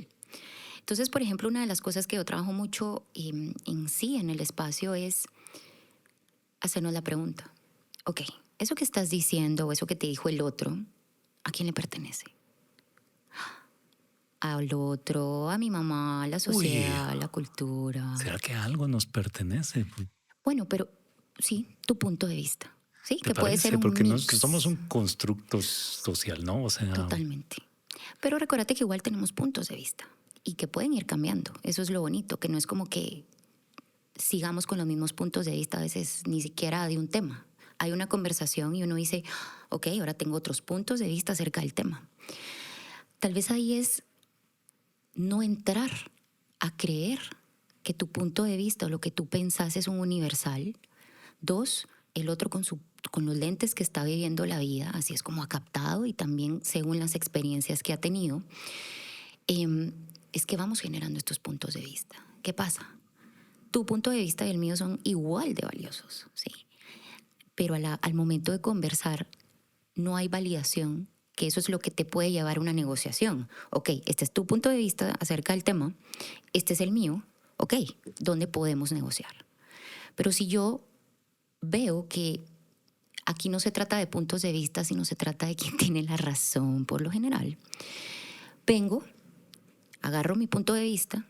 Entonces, por ejemplo, una de las cosas que yo trabajo mucho en sí en el espacio es hacernos la pregunta, ok, eso que estás diciendo o eso que te dijo el otro, ¿a quién le pertenece? Al otro, a mi mamá, a la Uy, sociedad, a la cultura. ¿será que algo nos pertenece? Bueno, pero sí, tu punto de vista, ¿sí? ¿Te Que puede ser parece? un Porque somos mix, un constructo social, ¿no? O sea, totalmente. Pero recuérdate que igual tenemos puntos de vista y que pueden ir cambiando. Eso es lo bonito, que no es como que sigamos con los mismos puntos de vista a veces ni siquiera de un tema. Hay una conversación y uno dice, ok, ahora tengo otros puntos de vista acerca del tema. Tal vez ahí es no entrar a creer que tu punto de vista o lo que tú pensás es un universal. Dos, el otro con los lentes que está viviendo la vida, así es como ha captado y también según las experiencias que ha tenido, es que vamos generando estos puntos de vista. ¿Qué pasa? Tu punto de vista y el mío son igual de valiosos, sí. Pero al momento de conversar no hay validación, que eso es lo que te puede llevar a una negociación. Ok, este es tu punto de vista acerca del tema, este es el mío, ok, ¿dónde podemos negociar? Pero si yo veo que aquí no se trata de puntos de vista, sino se trata de quién tiene la razón por lo general, vengo, agarro mi punto de vista,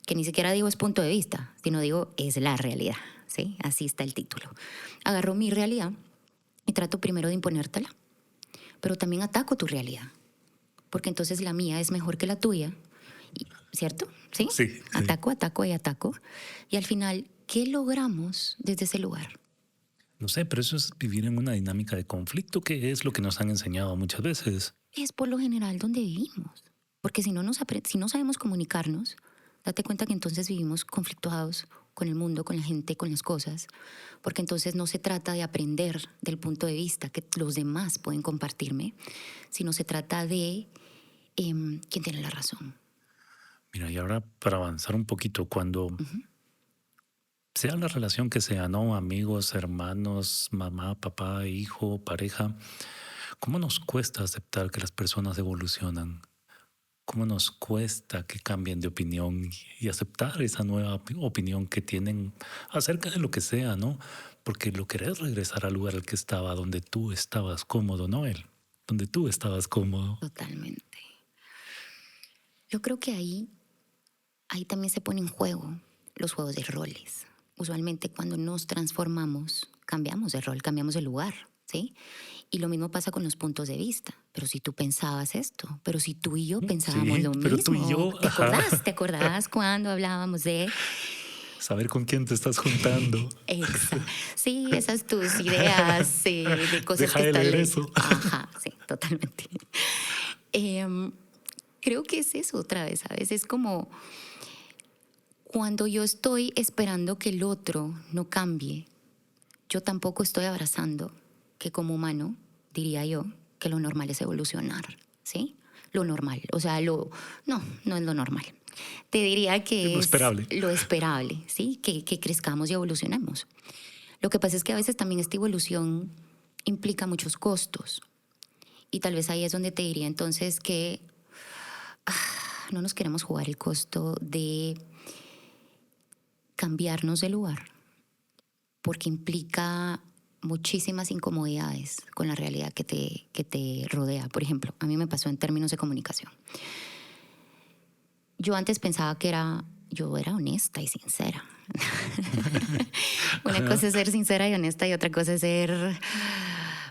que ni siquiera digo es punto de vista, sino digo es la realidad, ¿sí? Así está el título. Agarro mi realidad y trato primero de imponértela, pero también ataco tu realidad, porque entonces la mía es mejor que la tuya, ¿cierto? ¿Sí? sí, sí. Ataco, ataco y ataco. Y al final, ¿qué logramos desde ese lugar? No sé, pero eso es vivir en una dinámica de conflicto, que es lo que nos han enseñado muchas veces. Es por lo general donde vivimos. Porque si no sabemos comunicarnos, date cuenta que entonces vivimos conflictuados con el mundo, con la gente, con las cosas. Porque entonces no se trata de aprender del punto de vista que los demás pueden compartirme, sino se trata de quién tiene la razón. Mira, y ahora para avanzar un poquito, cuando Ujú. sea la relación que sea, ¿no? Amigos, hermanos, mamá, papá, hijo, pareja, ¿cómo nos cuesta aceptar que las personas evolucionan? ¿Cómo nos cuesta que cambien de opinión y aceptar esa nueva opinión que tienen acerca de lo que sea, ¿no? Porque lo querés regresar al lugar al que estaba, donde tú estabas cómodo, ¿no? Él, donde tú estabas cómodo. Totalmente. Yo creo que ahí también se pone en juego los juegos de roles. Usualmente cuando nos transformamos, cambiamos de rol, cambiamos de lugar, ¿sí? Y lo mismo pasa con los puntos de vista. Pero si tú pensabas esto, pero si tú y yo pensábamos Sí, lo pero tú y mismo, yo, ¿te ajá, acordás? ¿Te acordás cuando hablábamos de saber con quién te estás juntando. exa? Sí, esas tus ideas de cosas Deja que de estás leer leyendo. eso. Ajá, sí, totalmente. Em, Creo que es eso otra vez, ¿sabes? Es como cuando yo estoy esperando que el otro no cambie, yo tampoco estoy abrazando que como humano, diría yo, que lo normal es evolucionar, ¿sí? Lo normal, o sea, no es lo normal. Te diría Lo que es esperable. lo esperable, ¿sí? Que crezcamos y evolucionemos. Lo que pasa es que a veces también esta evolución implica muchos costos. Y tal vez ahí es donde te diría entonces que no nos queremos jugar el costo de cambiarnos de lugar, porque implica muchísimas incomodidades con la realidad que te rodea. Por ejemplo, a mí me pasó en términos de comunicación. Yo antes pensaba que yo era honesta y sincera. Una Ajá. cosa es ser sincera y honesta y otra cosa es ser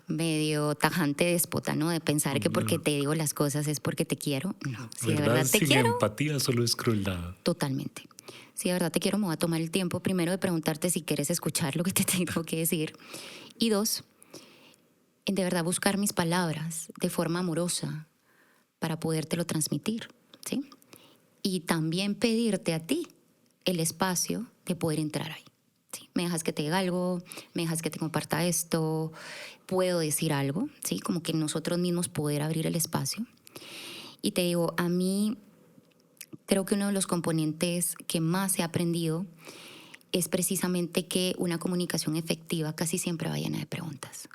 medio tajante déspota, ¿no? De pensar que porque te digo las cosas es porque te quiero. No, si de ¿Verdad? verdad te Sin quiero, empatía solo es crueldad. totalmente. Si de verdad te quiero, me voy a tomar el tiempo primero de preguntarte si quieres escuchar lo que te tengo que decir. Y dos, en de verdad buscar mis palabras de forma amorosa para podértelo transmitir, ¿sí? Y también pedirte a ti el espacio de poder entrar ahí. ¿Sí? Me dejas que te diga algo, me dejas que te comparta esto, puedo decir algo, ¿sí? Como que nosotros mismos poder abrir el espacio. Y te digo, a mí creo que uno de los componentes que más he aprendido es precisamente que una comunicación efectiva casi siempre va llena de preguntas,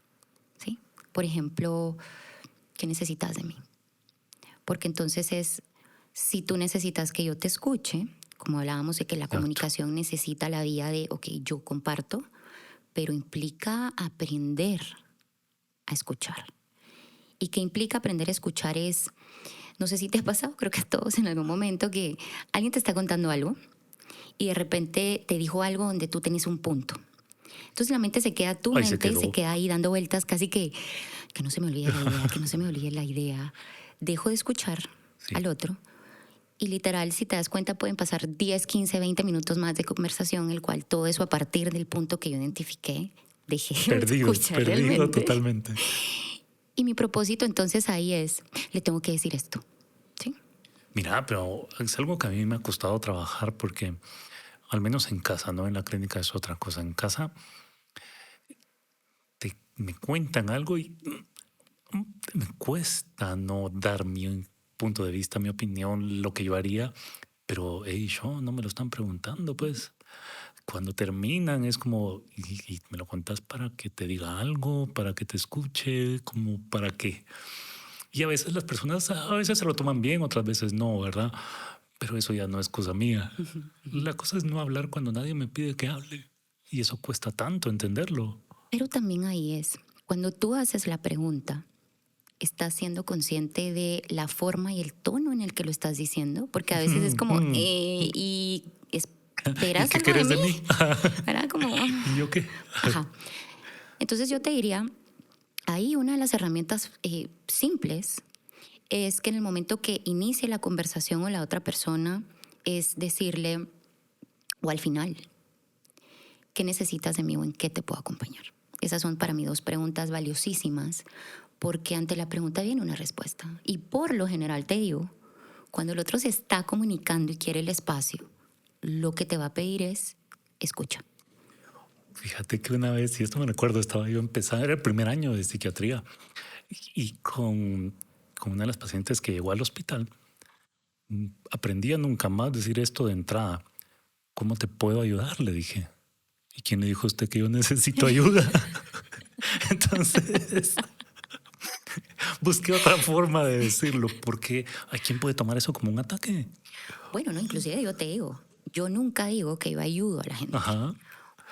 ¿sí? Por ejemplo, ¿qué necesitas de mí? Porque entonces si tú necesitas que yo te escuche, como hablábamos de que la Exacto. comunicación necesita la vía de, ok, yo comparto, pero implica aprender a escuchar. ¿Y qué implica aprender a escuchar? Es, no sé si te ha pasado, creo que a todos en algún momento, que alguien te está contando algo y de repente te dijo algo donde tú tenés un punto. Entonces la mente se queda, tu Ahí se mente se quedó. queda ahí dando vueltas, casi que no se me olvide la idea, que no se me olvide la idea. Dejo de escuchar Sí. al otro y literal, si te das cuenta, pueden pasar 10, 15, 20 minutos más de conversación, el cual todo eso a partir del punto que yo identifiqué, dejé de escuchar Perdido realmente. totalmente. Y mi propósito entonces ahí es, le tengo que decir esto, ¿sí? Mira, pero es algo que a mí me ha costado trabajar porque, al menos en casa, ¿no? En la clínica es otra cosa. En casa me cuentan algo y me cuesta no dar mi punto de vista, mi opinión, lo que yo haría, pero yo no me lo están preguntando, pues. Cuando terminan es como, y me lo cuentas para que te diga algo, para que te escuche, como para qué. Y a veces las personas, a veces se lo toman bien, otras veces no, ¿verdad? Pero eso ya no es cosa mía. La cosa es no hablar cuando nadie me pide que hable. Y eso cuesta tanto entenderlo. Pero también ahí es, cuando tú haces la pregunta, ¿estás siendo consciente de la forma y el tono en el que lo estás diciendo? Porque a veces es como, ¿y ¿Y esperas qué algo de querés de mí? mí? ¿Verdad? Como, ¿Y yo qué? ajá. Entonces yo te diría, ahí una de las herramientas simples es que en el momento que inicie la conversación o la otra persona, es decirle, o al final, ¿qué necesitas de mí o en qué te puedo acompañar? Esas son para mí dos preguntas valiosísimas porque ante la pregunta viene una respuesta. Y por lo general te digo, cuando el otro se está comunicando y quiere el espacio, lo que te va a pedir es escucha. Fíjate que una vez, y esto me recuerdo, estaba yo empezando, era el primer año de psiquiatría, y con una de las pacientes que llegó al hospital, aprendí a nunca más decir esto de entrada. ¿Cómo te puedo ayudar? Le dije. ¿Y quién le dijo a usted que yo necesito ayuda? Entonces, busqué otra forma de decirlo, porque hay quien puede tomar eso como un ataque. Bueno, no, inclusive yo te digo, yo nunca digo que yo ayudo a la gente. Ajá.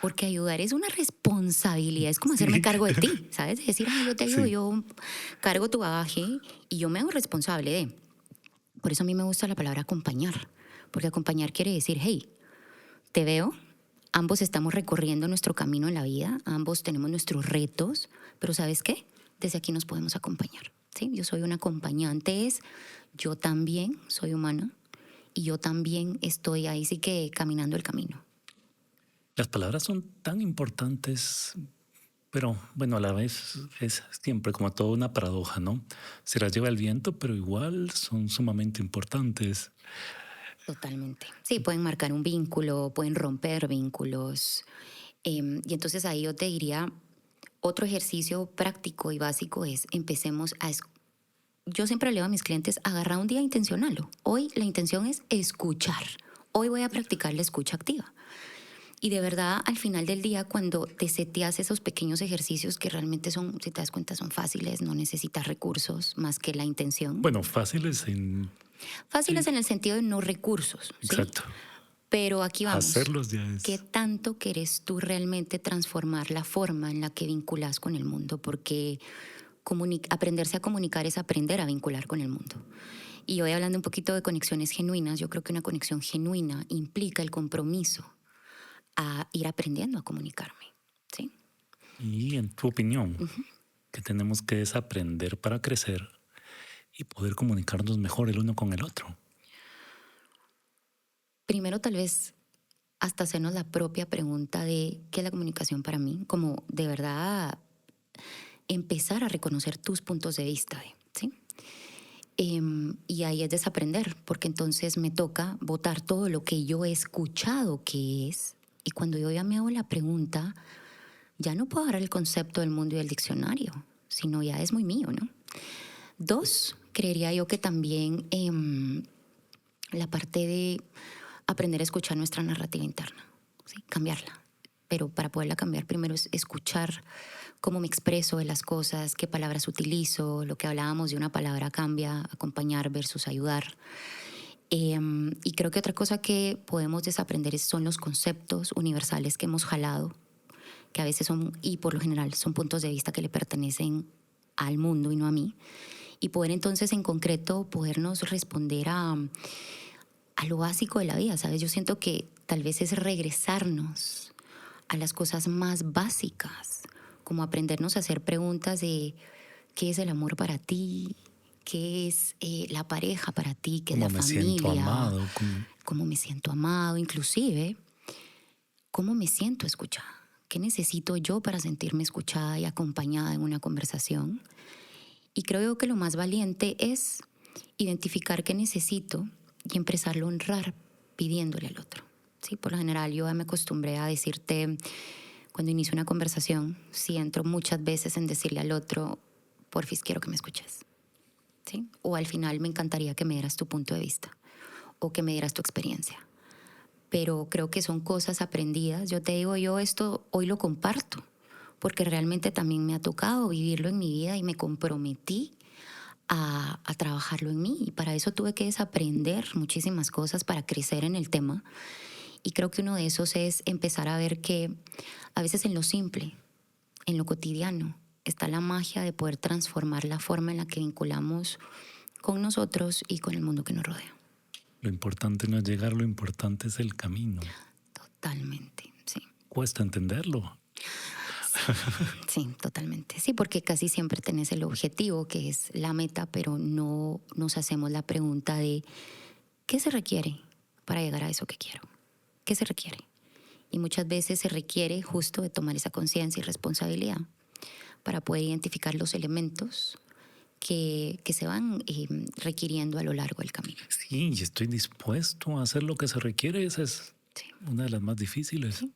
Porque ayudar es una responsabilidad, es como hacerme Sí. cargo de ti, ¿sabes? Es decir, yo te ayudo, Sí. yo cargo tu bagaje y yo me hago responsable de. Por eso a mí me gusta la palabra acompañar, porque acompañar quiere decir, hey, te veo, ambos estamos recorriendo nuestro camino en la vida, ambos tenemos nuestros retos, pero ¿sabes qué? Desde aquí nos podemos acompañar, ¿sí? Yo soy una acompañante, yo también soy humana y yo también estoy ahí sí que caminando el camino. Las palabras son tan importantes, pero bueno, a la vez es siempre como toda una paradoja, ¿no? Se las lleva el viento, pero igual son sumamente importantes. Totalmente. Sí, pueden marcar un vínculo, pueden romper vínculos. Y entonces ahí yo te diría, otro ejercicio práctico y básico es empecemos a... Yo siempre le digo a mis clientes, agarra un día intencional. Hoy la intención es escuchar. Hoy voy a practicar la escucha activa. Y de verdad, al final del día, cuando te seteas esos pequeños ejercicios que realmente son, si te das cuenta, son fáciles, no necesitas recursos más que la intención. Bueno, fáciles en... Fáciles en el sentido de no recursos, ¿sí? Exacto. Pero aquí vamos. Hacerlos ya ¿Qué es... tanto quieres tú realmente transformar la forma en la que vinculas con el mundo? Porque aprenderse a comunicar es aprender a vincular con el mundo. Y hoy hablando un poquito de conexiones genuinas, yo creo que una conexión genuina implica el compromiso a ir aprendiendo a comunicarme, ¿sí? Y en tu opinión, que tenemos que desaprender para crecer y poder comunicarnos mejor el uno con el otro. Primero tal vez hasta hacernos la propia pregunta de qué es la comunicación para mí, como de verdad empezar a reconocer tus puntos de vista, ¿sí? Y ahí es desaprender, porque entonces me toca votar todo lo que yo he escuchado que es. Y cuando yo ya me hago la pregunta, ya no puedo agarrar el concepto del mundo y del diccionario, sino ya es muy mío, ¿no? Dos, creería yo que también la parte de aprender a escuchar nuestra narrativa interna, ¿sí? Cambiarla. Pero para poderla cambiar, primero es escuchar cómo me expreso de las cosas, qué palabras utilizo, lo que hablábamos de una palabra cambia, acompañar versus ayudar. Y creo que otra cosa que podemos desaprender son los conceptos universales que hemos jalado, que a veces son, y por lo general son puntos de vista que le pertenecen al mundo y no a mí, y poder entonces en concreto podernos responder a lo básico de la vida, ¿sabes? Yo siento que tal vez es regresarnos a las cosas más básicas, como aprendernos a hacer preguntas de qué es el amor para ti, qué es la pareja para ti, qué es Cómo la me siento familia, amado, cómo me siento amado, inclusive cómo me siento escuchada, qué necesito yo para sentirme escuchada y acompañada en una conversación. Y creo yo que lo más valiente es identificar qué necesito y empezarlo a honrar pidiéndole al otro. Sí, por lo general yo ya me acostumbré a decirte cuando inicio una conversación, si entro muchas veces en decirle al otro, porfis, quiero que me escuches. ¿Sí? O al final me encantaría que me dieras tu punto de vista o que me dieras tu experiencia. Pero creo que son cosas aprendidas. Yo te digo, yo esto hoy lo comparto porque realmente también me ha tocado vivirlo en mi vida y me comprometí a trabajarlo en mí. Y para eso tuve que desaprender muchísimas cosas para crecer en el tema. Y creo que uno de esos es empezar a ver que a veces en lo simple, en lo cotidiano, está la magia de poder transformar la forma en la que vinculamos con nosotros y con el mundo que nos rodea. lo importante no es llegar, lo importante es el camino. Totalmente, sí. Cuesta entenderlo. Sí, totalmente. Sí, porque casi siempre tenés el objetivo, que es la meta, pero no nos hacemos la pregunta de ¿qué se requiere para llegar a eso que quiero? ¿Qué se requiere? Y muchas veces se requiere justo de tomar esa conciencia y responsabilidad para poder identificar los elementos que se van requiriendo a lo largo del camino. Sí, y estoy dispuesto a hacer lo que se requiere. Esa es Sí. una de las más difíciles. Sí.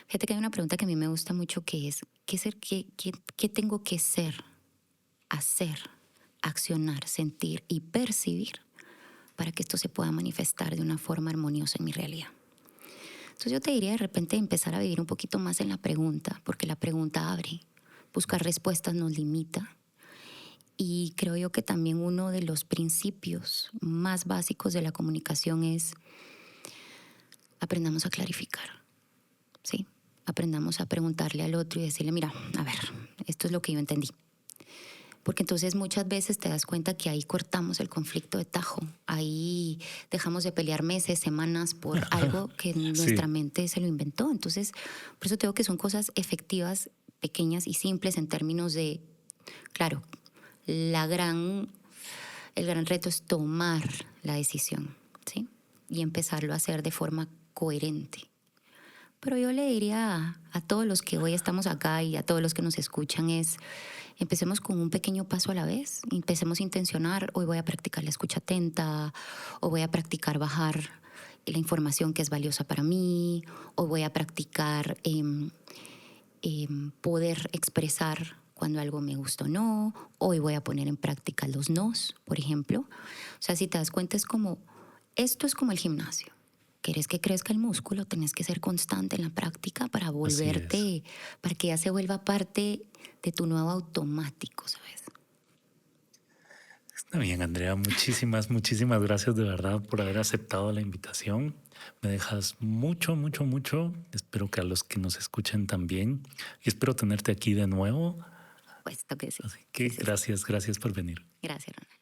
Fíjate que hay una pregunta que a mí me gusta mucho que es, ¿qué tengo que ser, hacer, accionar, sentir y percibir para que esto se pueda manifestar de una forma armoniosa en mi realidad? Entonces yo te diría de repente empezar a vivir un poquito más en la pregunta, porque la pregunta abre, buscar respuestas nos limita. Y creo yo que también uno de los principios más básicos de la comunicación es aprendamos a clarificar, ¿sí? Aprendamos a preguntarle al otro y decirle, mira, a ver, esto es lo que yo entendí. Porque entonces muchas veces te das cuenta que ahí cortamos el conflicto de tajo, ahí dejamos de pelear meses, semanas por algo que nuestra Sí, mente se lo inventó. Entonces, por eso te digo que son cosas efectivas, pequeñas y simples en términos de, claro, el gran reto es tomar la decisión, ¿sí? Y empezarlo a hacer de forma coherente. Pero yo le diría a todos los que hoy estamos acá y a todos los que nos escuchan es, empecemos con un pequeño paso a la vez, empecemos a intencionar, hoy voy a practicar la escucha atenta, o voy a practicar bajar la información que es valiosa para mí, o voy a practicar poder expresar cuando algo me gusta o no, hoy voy a poner en práctica los nos, por ejemplo. O sea, si te das cuenta es como, esto es como el gimnasio. ¿Quieres que crezca el músculo? Tenés que ser constante en la práctica para así es. volverte, para que ya se vuelva parte de tu nuevo automático, ¿sabes? Está bien, Andrea. Muchísimas, muchísimas gracias de verdad por haber aceptado la invitación. Me dejas mucho, mucho, mucho. Espero que a los que nos escuchen también. Y espero tenerte aquí de nuevo. Puesto que sí. Así Sí, que sí, sí. gracias, gracias por venir. Gracias, Ronald.